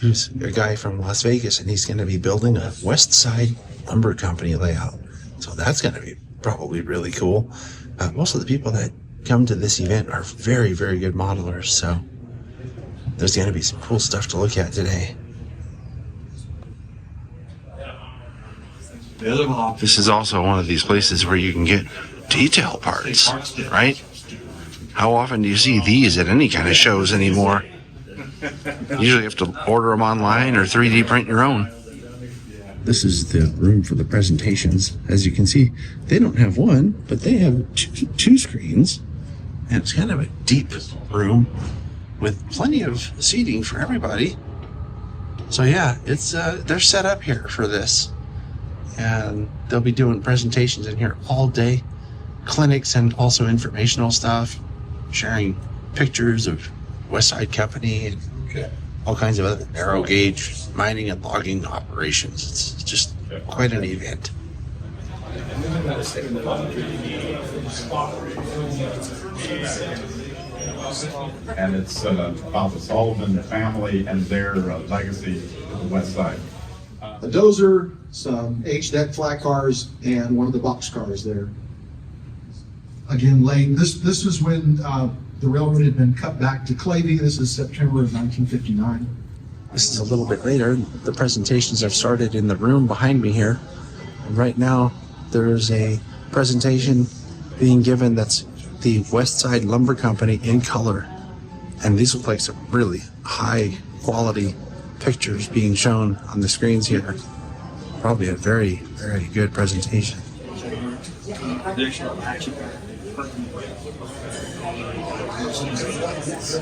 He's a guy from Las Vegas, and he's going to be building a West Side lumber company layout. So that's going to be probably really cool. Most of the people that come to this event are very, very good modelers, so there's going to be some cool stuff to look at today. This is also one of these places where you can get detail parts, right? How often do you see these at any kind of shows anymore? Usually you have to order them online or 3D print your own. This is the room for the presentations. As you can see, they don't have one, but they have two screens. And it's kind of a deep room with plenty of seating for everybody. So yeah, it's they're set up here for this. And they'll be doing presentations in here all day. Clinics and also informational stuff. Sharing pictures of Westside Company and all kinds of other narrow gauge mining and logging operations. It's just quite an event. And it's about the Sullivan family and their legacy to the West Side. A dozer, some H-deck flat cars, and one of the box cars there. Again, Lane, this is when the railroad had been cut back to Clavey. This is September of 1959. This is a little bit later. The presentations have started in the room behind me here. And right now, there's a presentation being given that's the West Side Lumber Company in color. And these look like some really high quality pictures being shown on the screens here. Probably a very, very good presentation.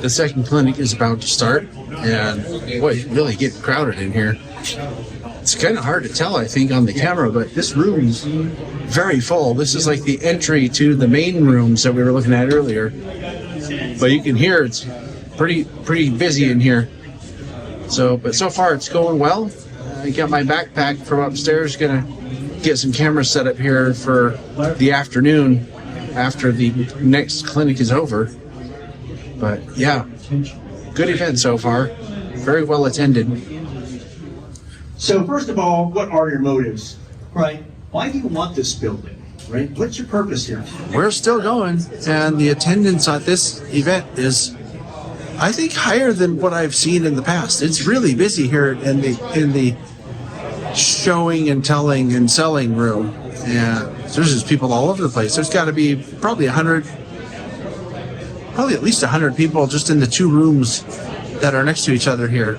The second clinic is about to start, and boy, it's really getting crowded in here. It's kind of hard to tell, I think, on the camera, but this room's very full. This is like the entry to the main rooms that we were looking at earlier. But you can hear it's pretty busy in here. But so far it's going well. I got my backpack from upstairs, gonna get some cameras set up here for the afternoon after the next clinic is over. But yeah, good event so far. Very well attended. So first of all, what are your motives, right? Why do you want this building, right? What's your purpose here? We're still going, and the attendance at this event is, I think, higher than what I've seen in the past. It's really busy here in the showing and telling and selling room. And there's just people all over the place. There's got to be probably at least 100 people just in the two rooms that are next to each other here.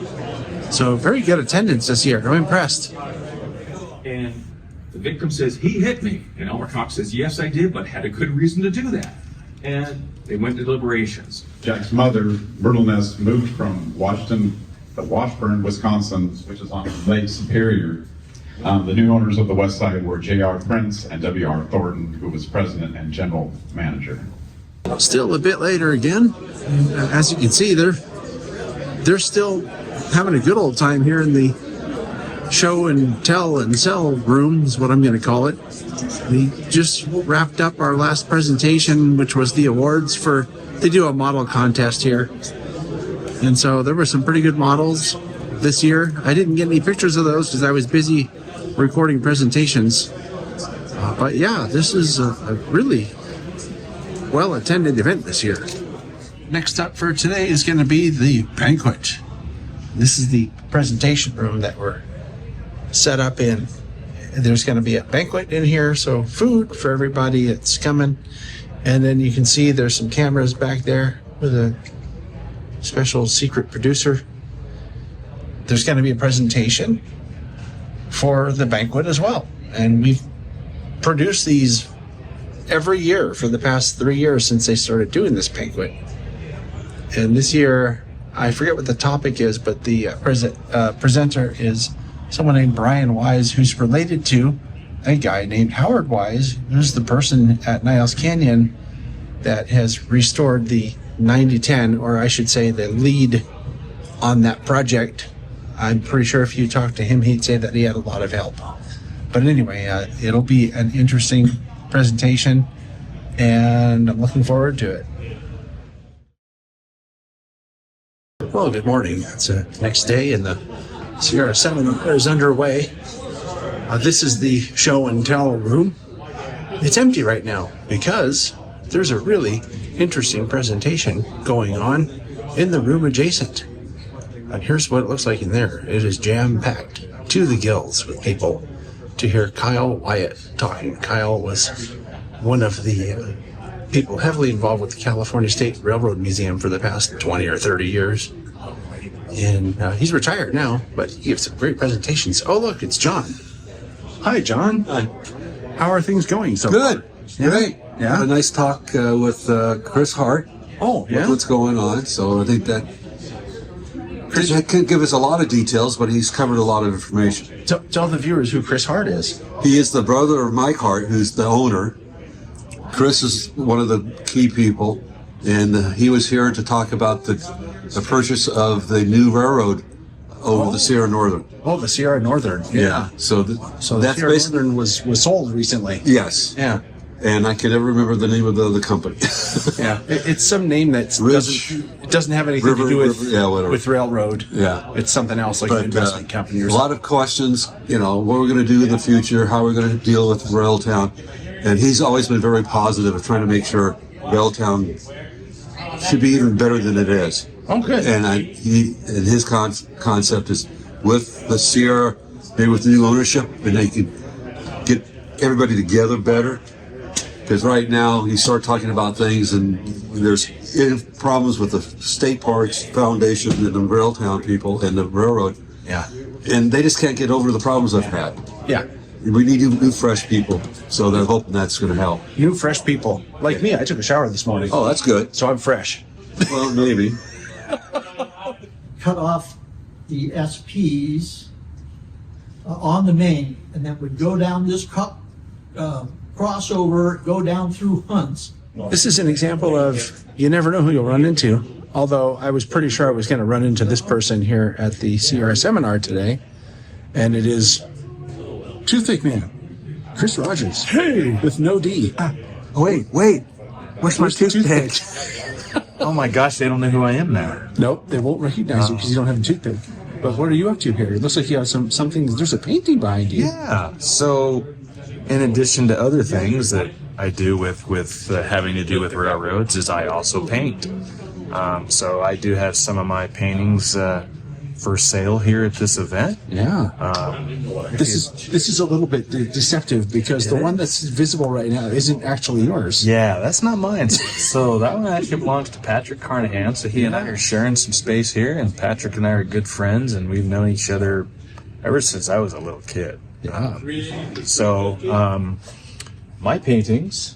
So very good attendance this year. I'm impressed. And the victim says, he hit me. And Elmer Cox says, yes, I did, but had a good reason to do that. And they went to deliberations. Jack's mother, Myrtle Ness, moved from Washington to Washburn, Wisconsin, which is on Lake Superior. The new owners of the West Side were J.R. Prince and W.R. Thornton, who was president and general manager. Still a bit later again. As you can see, they're still having a good old time here in the show and tell and sell room is what I'm going to call it. We just wrapped up our last presentation, which was the awards they do a model contest here. And so there were some pretty good models this year. I didn't get any pictures of those because I was busy recording presentations. But yeah, this is a really well-attended event this year. Next up for today is going to be the banquet. This is the presentation room that we're set up in. There's going to be a banquet in here, so food for everybody that's coming. And then you can see there's some cameras back there with a special secret producer. There's going to be a presentation for the banquet as well. And we've produced these every year for the past 3 years since they started doing this banquet. And this year, I forget what the topic is, but the presenter is someone named Brian Wise, who's related to a guy named Howard Wise, who's the person at Niles Canyon that has restored the 9010, or I should say the lead on that project. I'm pretty sure if you talk to him, he'd say that he had a lot of help. But anyway, it'll be an interesting presentation, and I'm looking forward to it. Well, good morning. It's the next day, and the Sierra 7 is underway. This is the show and tell room. It's empty right now because there's a really interesting presentation going on in the room adjacent. And here's what it looks like in there. It is jam-packed to the gills with people to hear Kyle Wyatt talking. Kyle was one of the people heavily involved with the California State Railroad Museum for the past 20 or 30 years. And he's retired now, but he gives some great presentations. Oh, look, it's John. Hi, John. Hi. How are things going so Good. far? Great. Yeah. Had a nice talk with Chris Hart. Oh, yeah. With what's going on. So I think that Chris can't give us a lot of details, but he's covered a lot of information. Tell the viewers who Chris Hart is. He is the brother of Mike Hart, who's the owner. Chris is one of the key people, and he was here to talk about the purchase of the new railroad over the Sierra Northern. Oh, the Sierra Northern. Yeah. So the that's Sierra basically Northern was sold recently. Yes. Yeah. And I can never remember the name of the other company. Yeah. It's some name that doesn't have anything to do with railroad. Yeah. It's something else, like an investment company or a something. lot of questions, what we're going to do in the future, how we're going to deal with Railtown. And he's always been very positive of trying to make sure Railtown should be even better than it is. Oh, good. And his concept is with the Sierra, maybe with the new ownership, and they can get everybody together better. Because right now, you start talking about things, and there's problems with the State Parks Foundation and the Railtown people and the railroad. Yeah. And they just can't get over the problems they've had. Yeah. We need new, fresh people, so they're hoping that's going to help. New, fresh people. Like me, I took a shower this morning. Oh, that's good. So I'm fresh. Well, maybe. Cut off the SPs on the main, and then would go down this crossover, go down through Hunts. This is an example of you never know who you'll run into. Although I was pretty sure I was going to run into this person here at the Sierra seminar today, and it is Toothache Man, Chris Rogers. Hey, with no D. Wait, where's my toothpick? Oh my gosh, they don't know who I am now. Nope, they won't recognize you because you don't have a toothpick. But what are you up to here? It looks like you have something. There's a painting behind you. Yeah. So, in addition to other things that I do with having to do with railroads, is I also paint. So I do have some of my paintings for sale here at this event. Yeah. This is a little bit deceptive because the one that's visible right now isn't actually yours. Yeah, that's not mine. So that one actually belongs to Patrick Carnahan. So he and I are sharing some space here, and Patrick and I are good friends, and we've known each other ever since I was a little kid. Yeah. So my paintings,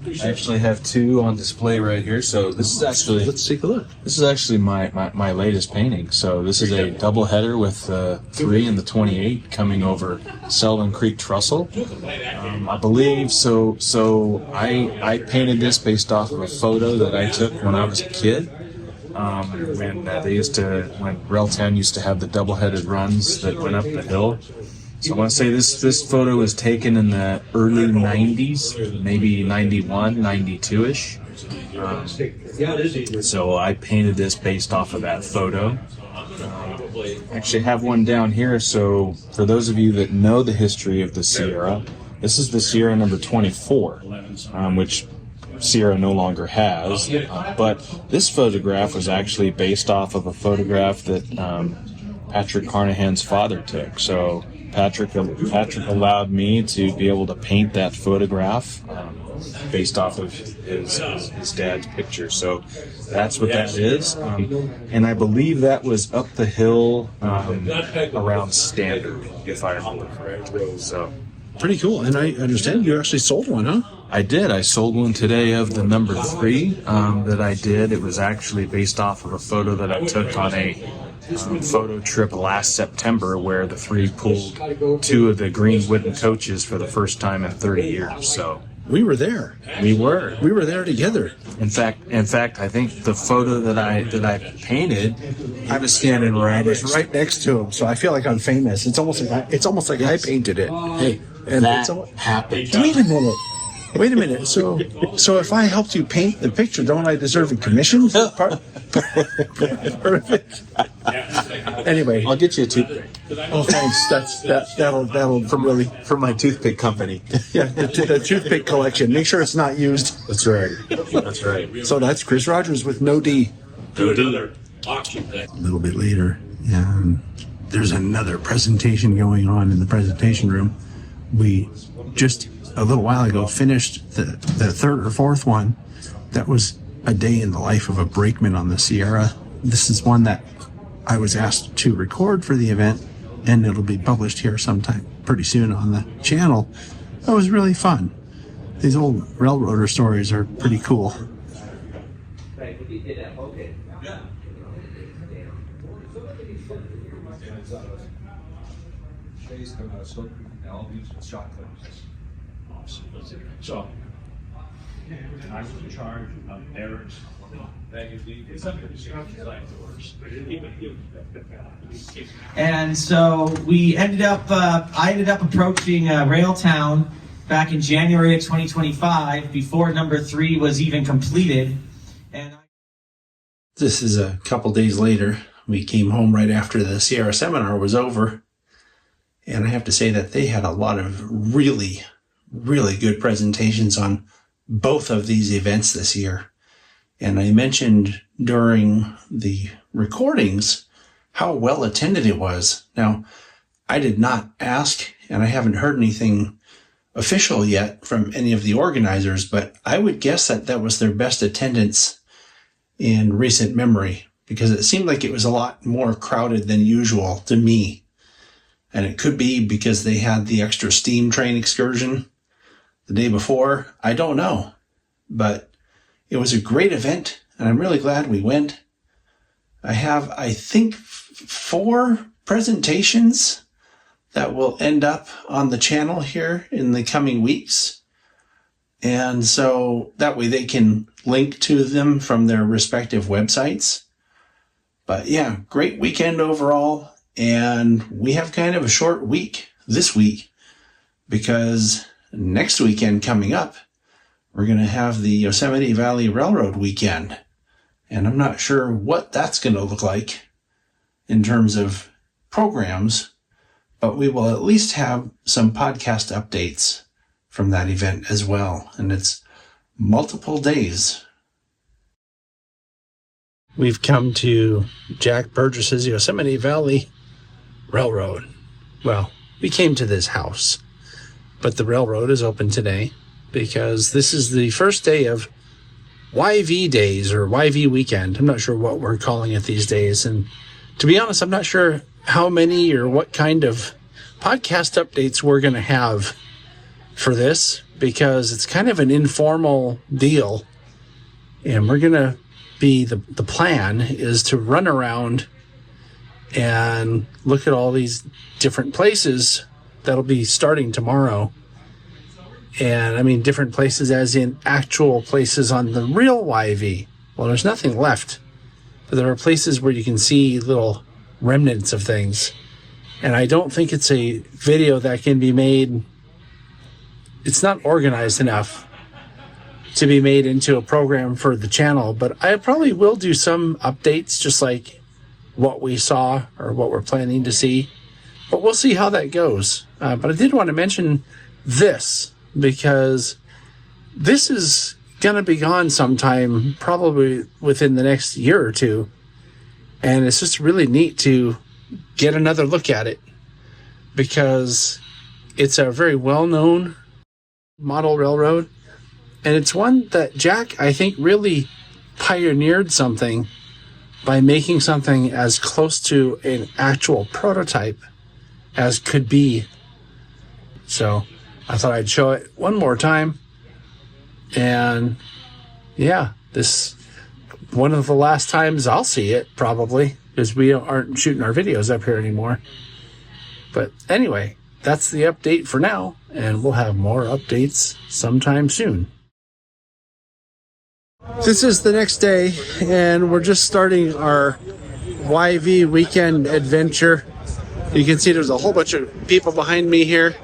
I actually have two on display right here. So this is actually, let's take a look. This is actually my latest painting. So this is a double header with the 3 and the 28 coming over Selwyn Creek Trestle. I believe so. I painted this based off of a photo that I took when I was a kid. When Railtown used to have the double-headed runs that went up the hill. So I want to say this photo was taken in the early 90s, maybe 91, 92-ish. So I painted this based off of that photo. Actually have one down here, so for those of you that know the history of the Sierra, this is the Sierra number 24, which Sierra no longer has. But this photograph was actually based off of a photograph that Patrick Carnahan's father took. So Patrick allowed me to be able to paint that photograph based off of his dad's picture. So that's what that is. And I believe that was up the hill around Standard, if I remember correctly. So pretty cool. And I understand you actually sold one, huh? I did. I sold one today of the number 3 that I did. It was actually based off of a photo that I took on a photo trip last September where the three pulled two of the green wooden coaches for the first time in 30 years. So we were there. We were there together. In fact, I think the photo that I painted, I was standing right next to him. So I feel like I'm famous. It's almost like I painted it. Hey, and that happened. Wait a minute. So if I helped you paint the picture, don't I deserve a commission? Perfect. Anyway, I'll get you a toothpick. Oh, thanks. That'll from my toothpick company. Yeah, the toothpick collection. Make sure it's not used. That's right. So that's Chris Rogers with no D. A little bit later, there's another presentation going on in the presentation room. We just a little while ago finished the third or fourth one. That was a day in the life of a brakeman on the Sierra. This is one that I was asked to record for the event, and it'll be published here sometime pretty soon on the channel. That was really fun. These old railroader stories are pretty cool. So, I was in charge of Eric's and so we ended up, I ended up approaching Railtown back in January of 2025 before number 3 was even completed. And this is a couple days later. We came home right after the Sierra seminar was over. And I have to say that they had a lot of really, really good presentations on both of these events this year. And I mentioned during the recordings how well attended it was. Now, I did not ask, and I haven't heard anything official yet from any of the organizers, but I would guess that that was their best attendance in recent memory, because it seemed like it was a lot more crowded than usual to me. And it could be because they had the extra steam train excursion the day before. I don't know. But it was a great event, and I'm really glad we went. I have, I think, 4 presentations that will end up on the channel here in the coming weeks. And so that way they can link to them from their respective websites. But yeah, great weekend overall. And we have kind of a short week this week, because next weekend coming up, we're going to have the Yosemite Valley Railroad weekend. And I'm not sure what that's going to look like in terms of programs, but we will at least have some podcast updates from that event as well. And it's multiple days. We've come to Jack Burgess's Yosemite Valley Railroad. Well, we came to this house, but the railroad is open today because this is the first day of YV days or YV weekend. I'm not sure what we're calling it these days. And to be honest, I'm not sure how many or what kind of podcast updates we're going to have for this, because it's kind of an informal deal. And we're going to be, the plan is to run around and look at all these different places that'll be starting tomorrow. And I mean different places as in actual places on the real YV. Well, there's nothing left, but there are places where you can see little remnants of things. And I don't think it's a video that can be made, it's not organized enough to be made into a program for the channel, but I probably will do some updates, just like what we saw or what we're planning to see. But we'll see how that goes. But I did want to mention this, because this is going to be gone sometime, probably within the next year or two. And it's just really neat to get another look at it, because it's a very well-known model railroad. And it's one that Jack, I think, really pioneered something by making something as close to an actual prototype as could be. So I thought I'd show it one more time. And yeah, this one of the last times I'll see it, probably. because we aren't shooting our videos up here anymore. But anyway, that's the update for now, and we'll have more updates sometime soon. This is the next day, and we're just starting our YV weekend adventure. You can see there's a whole bunch of people behind me here,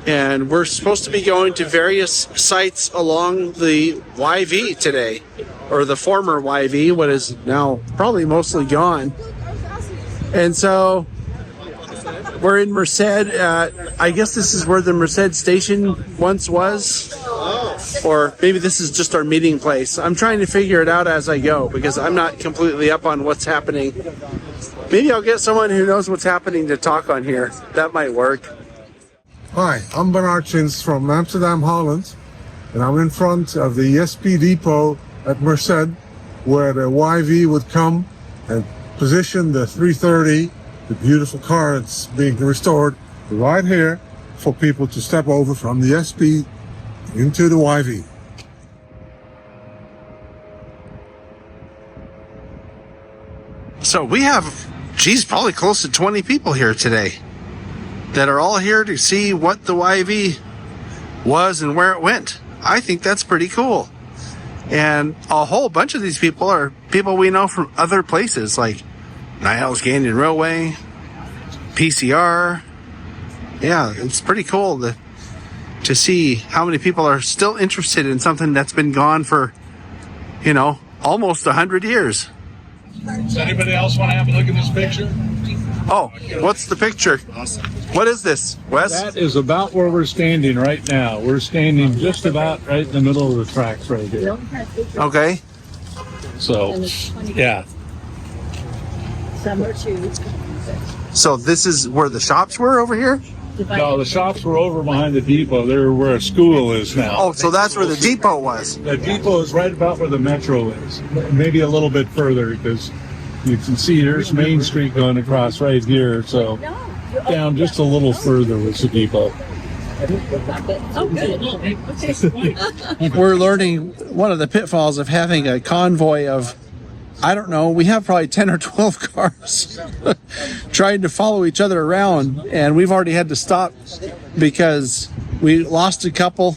and we're supposed to be going to various sites along the YV today, or the former YV, what is now probably mostly gone. And so we're in Merced. I guess this is where the Merced station once was, or maybe this is just our meeting place. I'm trying to figure it out as I go because I'm not completely up on what's happening. Maybe I'll get someone who knows what's happening to talk on here. That might work. Hi, I'm Bernard Chins from Amsterdam, Holland, and I'm in front of the ESP depot at Merced, where the YV would come and position the 330, the beautiful car that's being restored, right here for people to step over from the SP into the YV. So we have, probably close to 20 people here today that are all here to see what the YV was and where it went. I think that's pretty cool. And a whole bunch of these people are people we know from other places like Niles Canyon Railway, PCR. Yeah, it's pretty cool to see how many people are still interested in something that's been gone for, almost 100 years. Does anybody else want to have a look at this picture? Oh, what's the picture? Awesome. What is this, Wes? That is about where we're standing right now. We're standing just about right in the middle of the tracks right here. Okay. So, yeah. So this is where the shops were over here? No, the shops were over behind the depot. They're where a school is now. Oh, so that's where the depot was. The depot is right about where the metro is. Maybe a little bit further because you can see there's Main Street going across right here. So down just a little further was the depot. We're learning one of the pitfalls of having a convoy of, I don't know, we have probably 10 or 12 cars trying to follow each other around, and we've already had to stop because we lost a couple.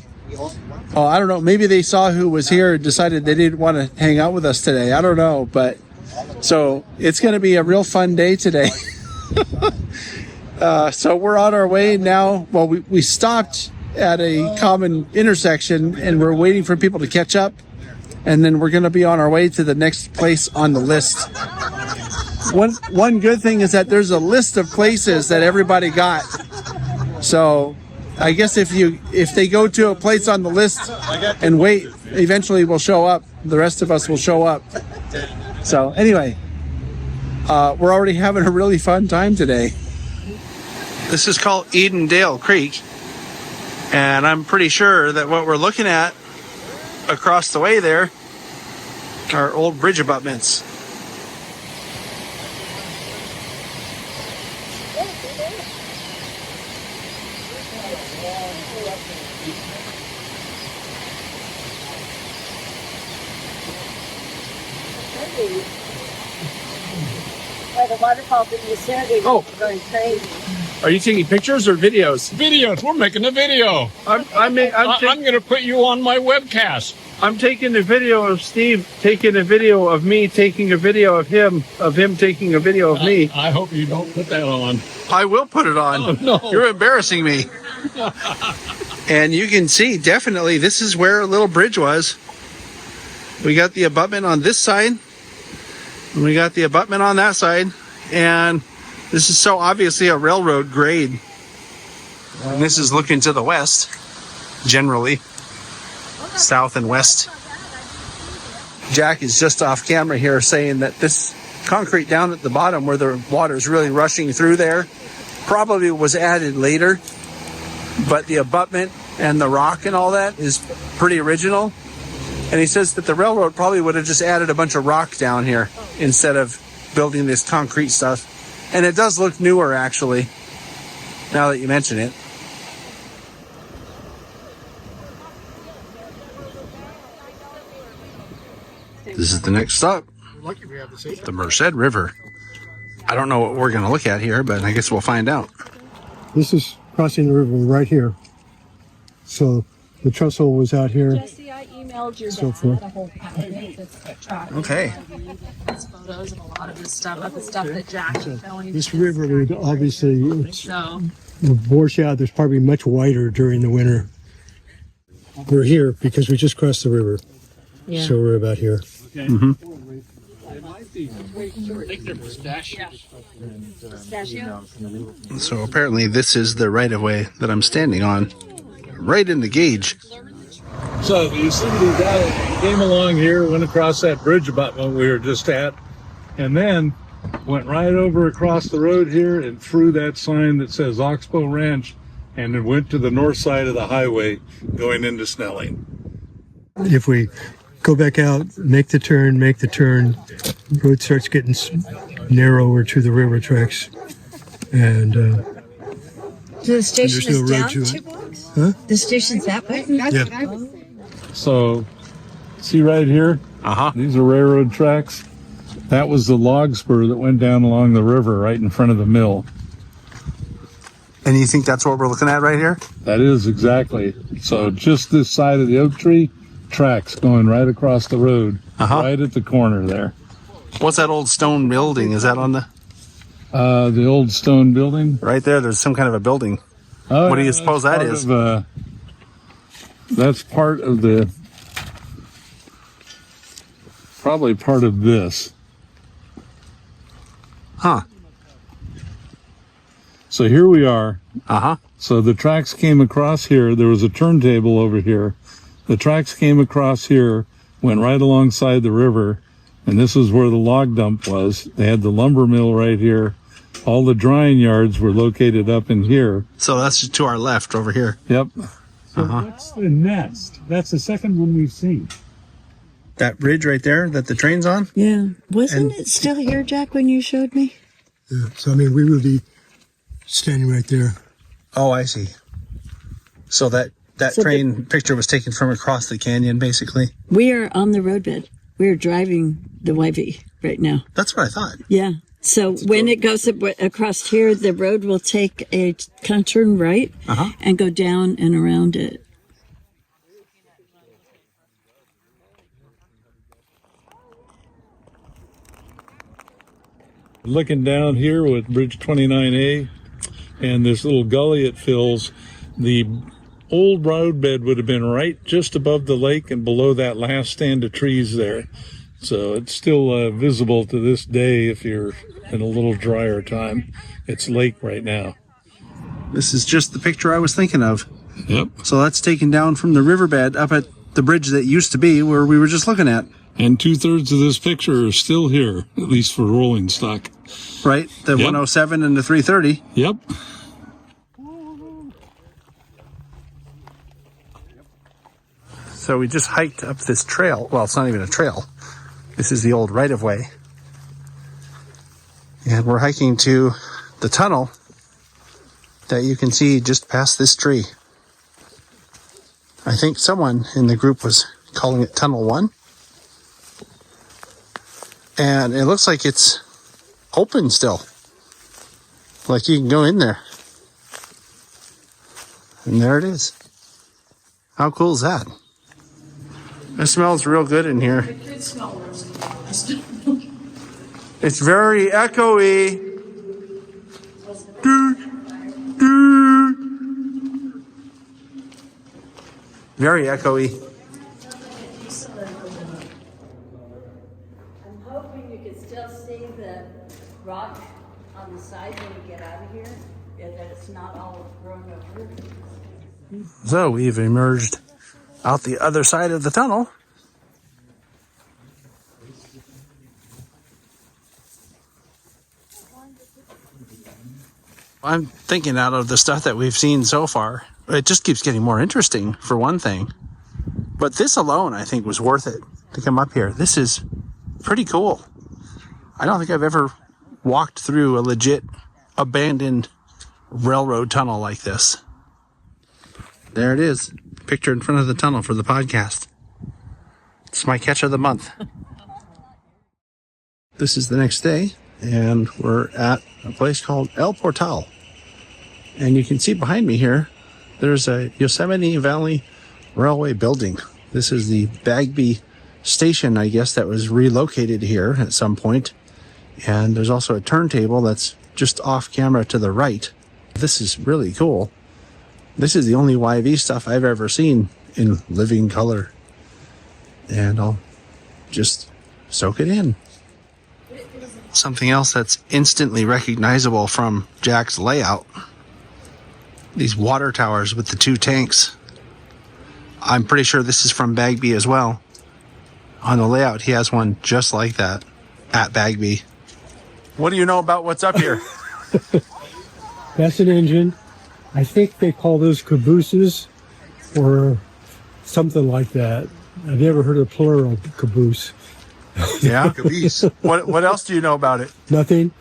Oh, I don't know, maybe they saw who was here and decided they didn't want to hang out with us today. I don't know, but so it's going to be a real fun day today. So we're on our way now. Well, we stopped at a common intersection, and we're waiting for people to catch up. And then we're going to be on our way to the next place on the list. One good thing is that there's a list of places that everybody got. So I guess if they go to a place on the list and wait, eventually we'll show up. The rest of us will show up. So anyway, we're already having a really fun time today. This is called Edendale Creek. And I'm pretty sure that what we're looking at across the way there are old bridge abutments. By the waterfall in Yosemite. Oh. Going crazy. Are you taking pictures or videos? Videos. We're making a video. I'm going to put you on my webcast. I'm taking a video of Steve taking a video of me taking a video of him taking a video of me. I hope you don't put that on. I will put it on. Oh, no. You're embarrassing me. And you can see definitely this is where a little bridge was. We got the abutment on this side. And we got the abutment on that side. And this is so obviously a railroad grade. And this is looking to the west, generally. South and west. Jack is just off camera here saying that this concrete down at the bottom where the water is really rushing through there probably was added later, but the abutment and the rock and all that is pretty original. And he says that the railroad probably would have just added a bunch of rock down here instead of building this concrete stuff. And it does look newer actually, now that you mention it. This is the next stop, the Merced River. I don't know what we're going to look at here, but I guess we'll find out. This is crossing the river right here. So the trestle was out here. Jesse, I emailed your So dad forth. a whole packet of tracks. Okay. His photos and a lot of his stuff, of the stuff that Jack was showing. This river would obviously So, wash out. There's probably much wider during the winter. We're here because we just crossed the river. Yeah. So we're about here. Mm-hmm. So apparently this is the right-of-way that I'm standing on, right in the gauge. So the Yosemite guy came along here, went across that bridge abutment we were just at, and then went right over across the road here and through that sign that says Oxbow Ranch, and then went to the north side of the highway going into Snelling. If we go back out, make the turn, road starts getting narrower to the railroad tracks. And The station there's no is road down to it. 2 blocks? Huh? The station's that way? Yeah. So, see right here? These are railroad tracks. That was the log spur that went down along the river right in front of the mill. And you think that's what we're looking at right here? That is exactly. So just this side of the oak tree, tracks going right across the road, right at the corner there. What's that old stone building? Is that on the old stone building? Right there, there's some kind of a building. Oh, What do you yeah, suppose that's that part is? of, that's part of the, probably part of this. Huh. So here we are. Uh-huh. So the tracks came across here. There was a turntable over here. The tracks came across here, went right alongside the river, and this is where the log dump was. They had the lumber mill right here. All the drying yards were located up in here. So that's just to our left over here. Yep. So what's the next? That's the second one we've seen. That bridge right there that the train's on? Yeah. Wasn't it still here, Jack, when you showed me? Yeah. So, I mean, we would be standing right there. Oh, I see. So that So train picture was taken from across the canyon, basically? We are on the roadbed. We are driving the YV right now. That's what I thought. Yeah. So when it goes across here, the road will take a kind of turn right and go down and around it. Looking down here with Bridge 29A and this little gully it fills, the old roadbed would have been right just above the lake and below that last stand of trees there. So it's still visible to this day if you're in a little drier time. It's lake right now. This is just the picture I was thinking of. Yep. So that's taken down from the riverbed up at the bridge that used to be where we were just looking at. And 2/3 of this picture is still here, at least for rolling stock. Right? The 107 and the 330. Yep. So we just hiked up this trail. Well, it's not even a trail. This is the old right-of-way. And we're hiking to the tunnel that you can see just past this tree. I think someone in the group was calling it Tunnel 1. And it looks like it's open still. Like you can go in there. And there it is. How cool is that? It smells real good in here. It's very echoey. Very echoey. I'm hoping you can still see the rock on the side when you get out of here, that it's not all grown over. So we've emerged out the other side of the tunnel. I'm thinking out of the stuff that we've seen so far, it just keeps getting more interesting for one thing. But this alone, I think, was worth it to come up here. This is pretty cool. I don't think I've ever walked through a legit abandoned railroad tunnel like this. There it is. Picture in front of the tunnel for the podcast. It's my catch of the month. This is the next day, and we're at a place called El Portal. And you can see behind me here, there's a Yosemite Valley Railway building. This is the Bagby station, I guess, that was relocated here at some point. And there's also a turntable that's just off camera to the right. This is really cool. This is the only YV stuff I've ever seen in living color. And I'll just soak it in. Something else that's instantly recognizable from Jack's layout. These water towers with the 2 tanks. I'm pretty sure this is from Bagby as well. On the layout, he has one just like that at Bagby. What do you know about what's up here? That's an engine. I think they call those cabooses or something like that. I've never heard of plural caboose. Yeah? Caboose. What else do you know about it? Nothing.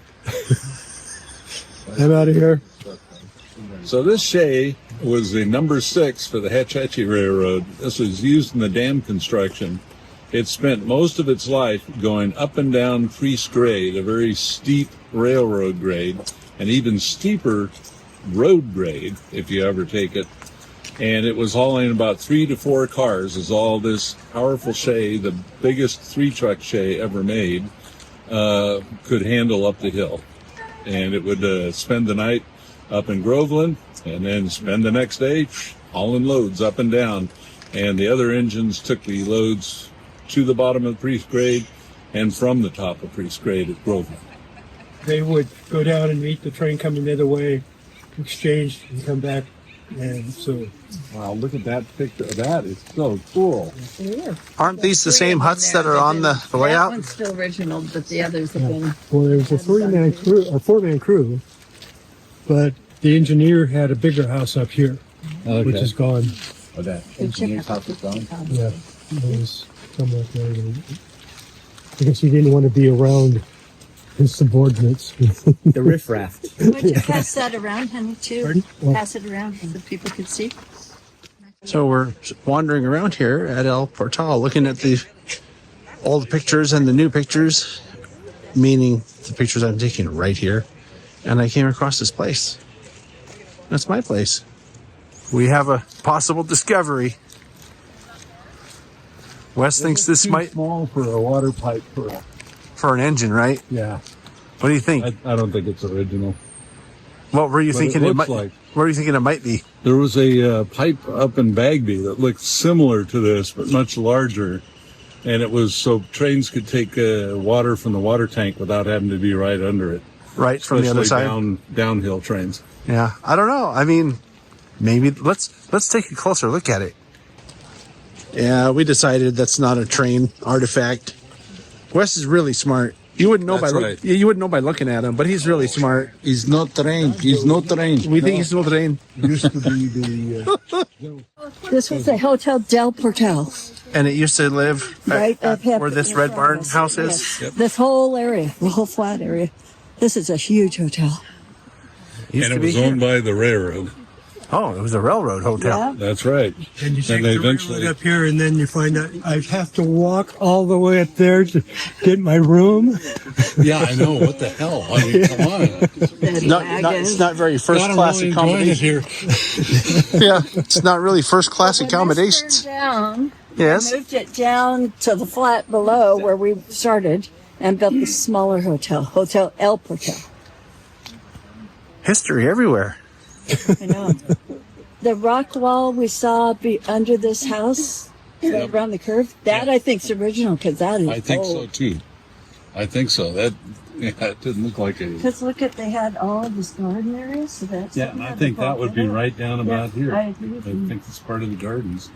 I'm out of here. So this shay was the number 6 for the Hetch Hetchy Railroad. This was used in the dam construction. It spent most of its life going up and down Priest grade, a very steep railroad grade, and even steeper road grade, if you ever take it. And it was hauling about 3 to 4 cars as all this powerful shay, the biggest 3-truck shay ever made, could handle up the hill. And it would spend the night up in Groveland and then spend the next day hauling loads up and down. And the other engines took the loads to the bottom of Priest grade and from the top of Priest grade at Groveland. They would go down and meet the train coming the other way, exchange, and come back. And so, wow, look at that picture. That is so cool. Aren't these the same huts that are on the layout? That one's still original, but the others have been. Well, there was a 3-man crew, or 4-man crew, but the engineer had a bigger house up here, which is gone. Oh, that engineer's house is gone? Yeah, it was somewhat there. Because he didn't want to be around his subordinates. The riffraff. Would you pass that around, honey, too? Pardon? Pass it around so that people could see. So we're wandering around here at El Portal, looking at the old pictures and the new pictures, meaning the pictures I'm taking right here. And I came across this place. That's my place. We have a possible discovery. Wes thinks this might small for a water pipe for an engine, right? Yeah. What do you think? I don't think it's original. What were you thinking it might? Like. What were you thinking it might be? There was a pipe up in Bagby that looked similar to this, but much larger, and it was so trains could take water from the water tank without having to be right under it. Right from the other side. Downhill trains. Yeah, I don't know. I mean, maybe let's take a closer look at it. Yeah, we decided that's not a train artifact. Wes is really smart. You wouldn't know you wouldn't know by looking at him, but he's really smart. He's not trained. He's not trained. We think he's not trained. Used to be the... This was the Hotel Del Portal. And it used to live Right up here. where this Red Barn house is. Yes. Yep. This whole area, the whole flat area. This is a huge hotel. And it was owned by the railroad. Oh, it was a railroad hotel. Yeah. That's right. And you take they the eventually railroad up here, and then you find out I have to walk all the way up there to get my room. Yeah, I know. What the hell? I mean, come on. It's not very first class accommodation here. Yeah, it's not really first class accommodations. Down. Yes. We moved it down to the flat below where we started and built the smaller hotel, Hotel El Portal. History everywhere. I know. The rock wall we saw under this house, right around the curve, that I think is original because that is I think so old. too. I think so. It didn't look like a. Because look at, they had all of this garden area, so that's. Yeah, I think that would be right down about here. I agree with you. think it's part of the gardens.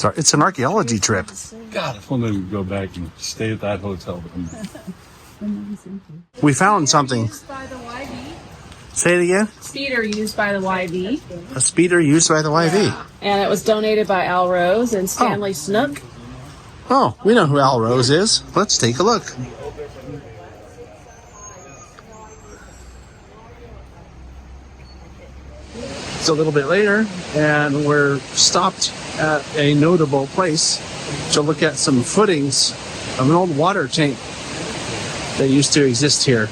It's an archaeology trip. God, if only we could go back and stay at that hotel. We found something. Used by the YV. Say it again. Speeder used by the YV. A speeder used by the YV. And it was donated by Al Rose and Stanley Snook. Oh, we know who Al Rose is. Let's take a look. It's a little bit later, and we're stopped at a notable place to look at some footings of an old water tank. that used to exist here.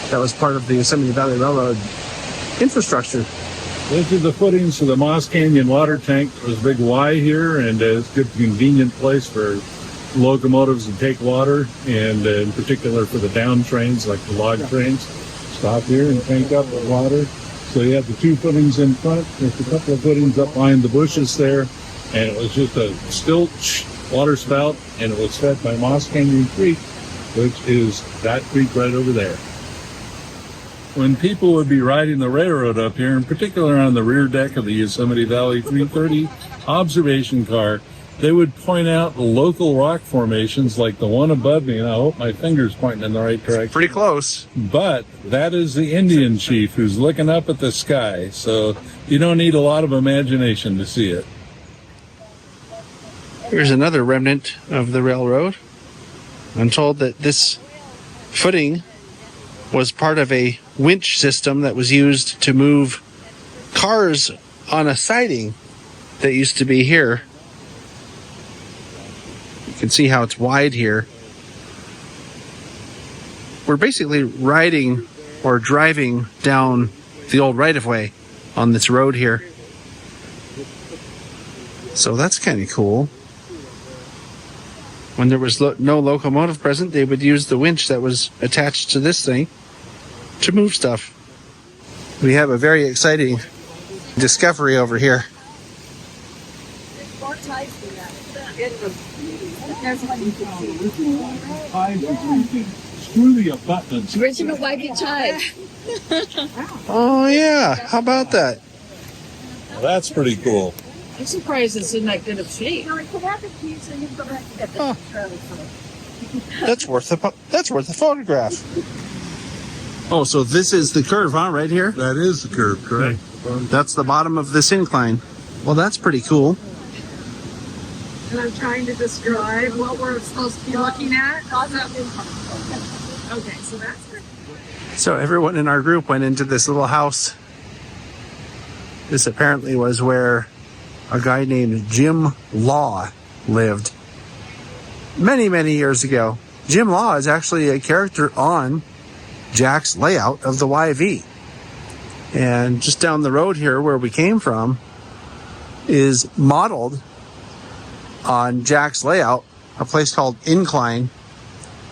That was part of the Yosemite Valley Railroad infrastructure. These are the footings for the Moss Canyon water tank. There's a big Y here, and it's a good convenient place for locomotives to take water, and in particular for the down trains, like the log trains. Stop here and tank up the water. So you have the 2 footings in front. There's a couple of footings up behind the bushes there, and it was just a stilt water spout, and it was fed by Moss Canyon Creek, which is that creek right over there. When people would be riding the railroad up here, in particular on the rear deck of the Yosemite Valley 330 observation car, they would point out the local rock formations like the one above me, and I hope my finger's pointing in the right direction. Pretty close. But that is the Indian chief who's looking up at the sky, so you don't need a lot of imagination to see it. Here's another remnant of the railroad. I'm told that this footing was part of a winch system that was used to move cars on a siding that used to be here. You can see how it's wide here. We're basically riding or driving down the old right-of-way on this road here. So that's kind of cool. When there was no locomotive present, they would use the winch that was attached to this thing to move stuff. We have a very exciting discovery over here. Screw the abutments. Original wagon tie. Oh yeah, how about that? Well, that's pretty cool. I'm surprised it's in that good of shape. That's worth a photograph. Oh, so this is the curve, huh? Right here? That is the curve, correct? That's the bottom of this incline. Well, that's pretty cool. And I'm trying to describe what we're supposed to be looking at. Okay, so that's good. So everyone in our group went into this little house. This apparently was where a guy named Jim Law lived many, many years ago. Jim Law is actually a character on Jack's layout of the YV. And just down the road here where we came from is modeled on Jack's layout, a place called Incline.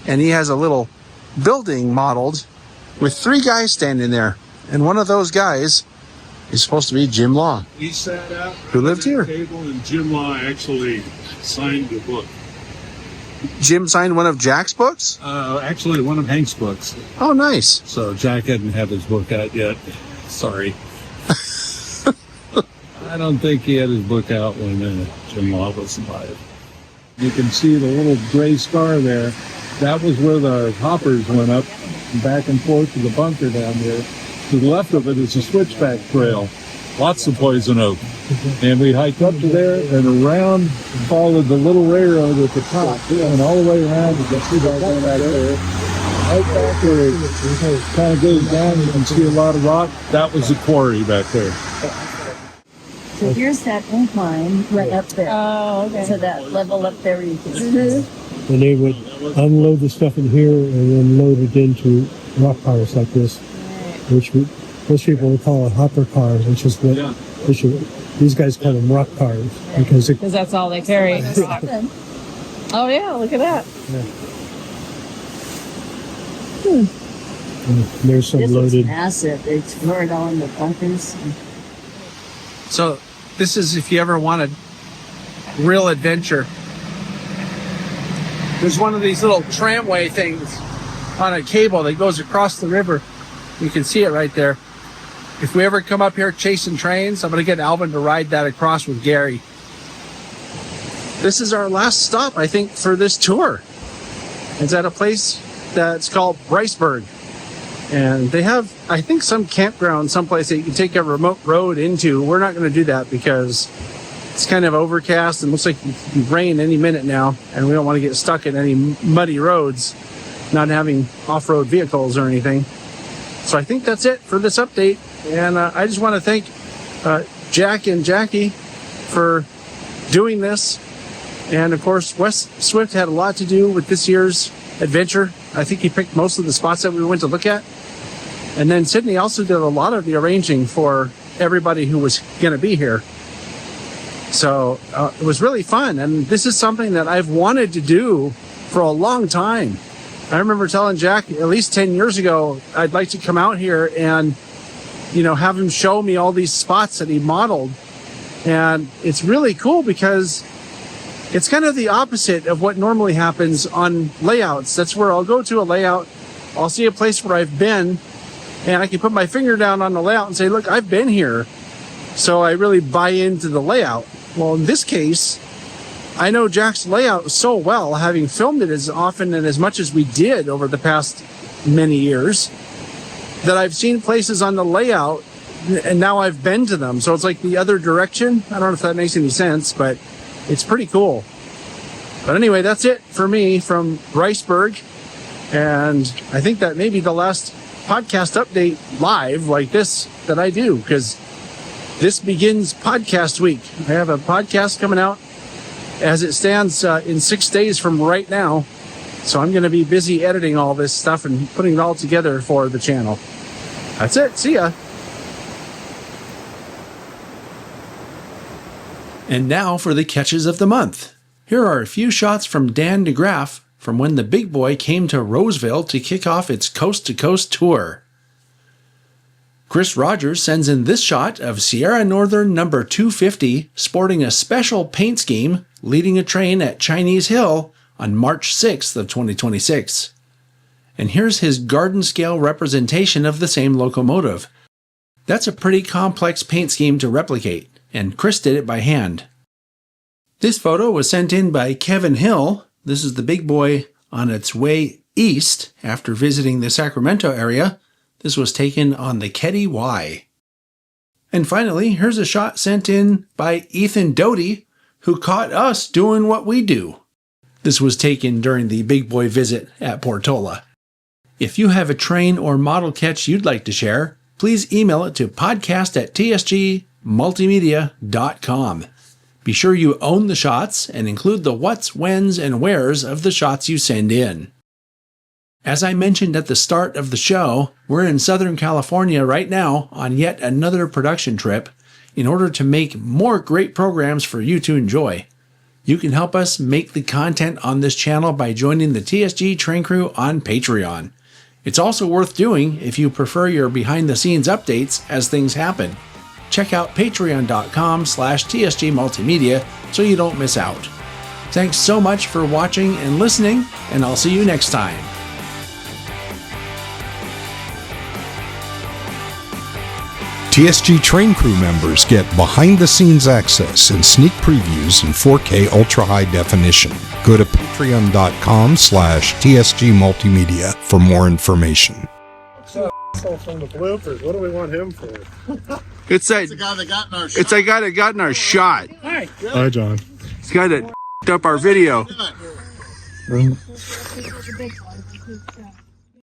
And he has a little building modeled with 3 guys standing there. And one of those guys is supposed to be Jim Law. He sat out who lived here. Table, and Jim Law actually signed the book. Jim signed one of Jack's books? Actually, one of Hank's books. Oh, nice. So Jack hadn't had his book out yet. Sorry. I don't think he had his book out when Jim Law was alive. You can see the little gray scar there. That was where the hoppers went up back and forth to the bunker down there. To the left of it is a switchback trail. Lots of poison oak. And we hiked up to there and around, followed the little railroad at the top, and all the way around. You can see that going back there. Right back where it kind of goes down, you can see a lot of rock. That was the quarry back there. So here's that incline right up there. Oh, okay. So that level up there you can see. And they would unload the stuff in here and then load it into rock cars like this, which most people would call a hopper car, which is what these guys call them rock cars because that's all they carry. Oh yeah, look at that. There's some this loaded. Is massive. It's stored all in the bunkers. So this is if you ever wanted real adventure. There's one of these little tramway things on a cable that goes across the river. You can see it right there. If we ever come up here chasing trains, I'm going to get Alvin to ride that across with Gary. This is our last stop, I think, for this tour. It's at a place that's called Briceburg. And they have, I think, some campground someplace that you can take a remote road into. We're not going to do that because it's kind of overcast and looks like it could rain any minute now. And we don't want to get stuck in any muddy roads, not having off-road vehicles or anything. So I think that's it for this update. And I just want to thank Jack and Jackie for doing this. And of course, Wes Swift had a lot to do with this year's adventure. I think he picked most of the spots that we went to look at. And then Sydney also did a lot of the arranging for everybody who was going to be here. So it was really fun. And this is something that I've wanted to do for a long time. I remember telling Jack at least 10 years ago, I'd like to come out here and, have him show me all these spots that he modeled. And it's really cool because it's kind of the opposite of what normally happens on layouts. That's where I'll go to a layout, I'll see a place where I've been, and I can put my finger down on the layout and say, look, I've been here. So I really buy into the layout. Well, in this case, I know Jack's layout so well, having filmed it as often and as much as we did over the past many years, that I've seen places on the layout and now I've been to them. So it's like the other direction. I don't know if that makes any sense, but it's pretty cool. But anyway, that's it for me from Briceburg. And I think that may be the last podcast update live like this that I do, because this begins podcast week. I have a podcast coming out as it stands in 6 days from right now. So I'm going to be busy editing all this stuff and putting it all together for the channel. That's it. See ya. And now for the catches of the month. Here are a few shots from Dan DeGraff from when the big boy came to Roseville to kick off its coast-to-coast tour. Chris Rogers sends in this shot of Sierra Northern number 250 sporting a special paint scheme leading a train at Chinese Hill on March 6th of 2026. And here's his garden-scale representation of the same locomotive. That's a pretty complex paint scheme to replicate, and Chris did it by hand. This photo was sent in by Kevin Hill. This is the big boy on its way east after visiting the Sacramento area. This was taken on the Ketty Y. And finally, here's a shot sent in by Ethan Doty, who caught us doing what we do. This was taken during the big boy visit at Portola. If you have a train or model catch you'd like to share, please email it to podcast@tsgmultimedia.com. Be sure you own the shots and include the whats, whens, and wheres of the shots you send in. As I mentioned at the start of the show, we're in Southern California right now on yet another production trip in order to make more great programs for you to enjoy. You can help us make the content on this channel by joining the TSG Train Crew on Patreon. It's also worth doing if you prefer your behind-the-scenes updates as things happen. Check out patreon.com/TSG Multimedia so you don't miss out. Thanks so much for watching and listening, and I'll see you next time. TSG Train Crew members get behind-the-scenes access and sneak previews in 4K ultra-high definition. Go to patreon.com/TSG Multimedia for more information. From the bloopers, what do we want him for? It's the guy that got in our shot. It's the guy that got in our shot. Hi. Hi, John. It's the guy that up our video.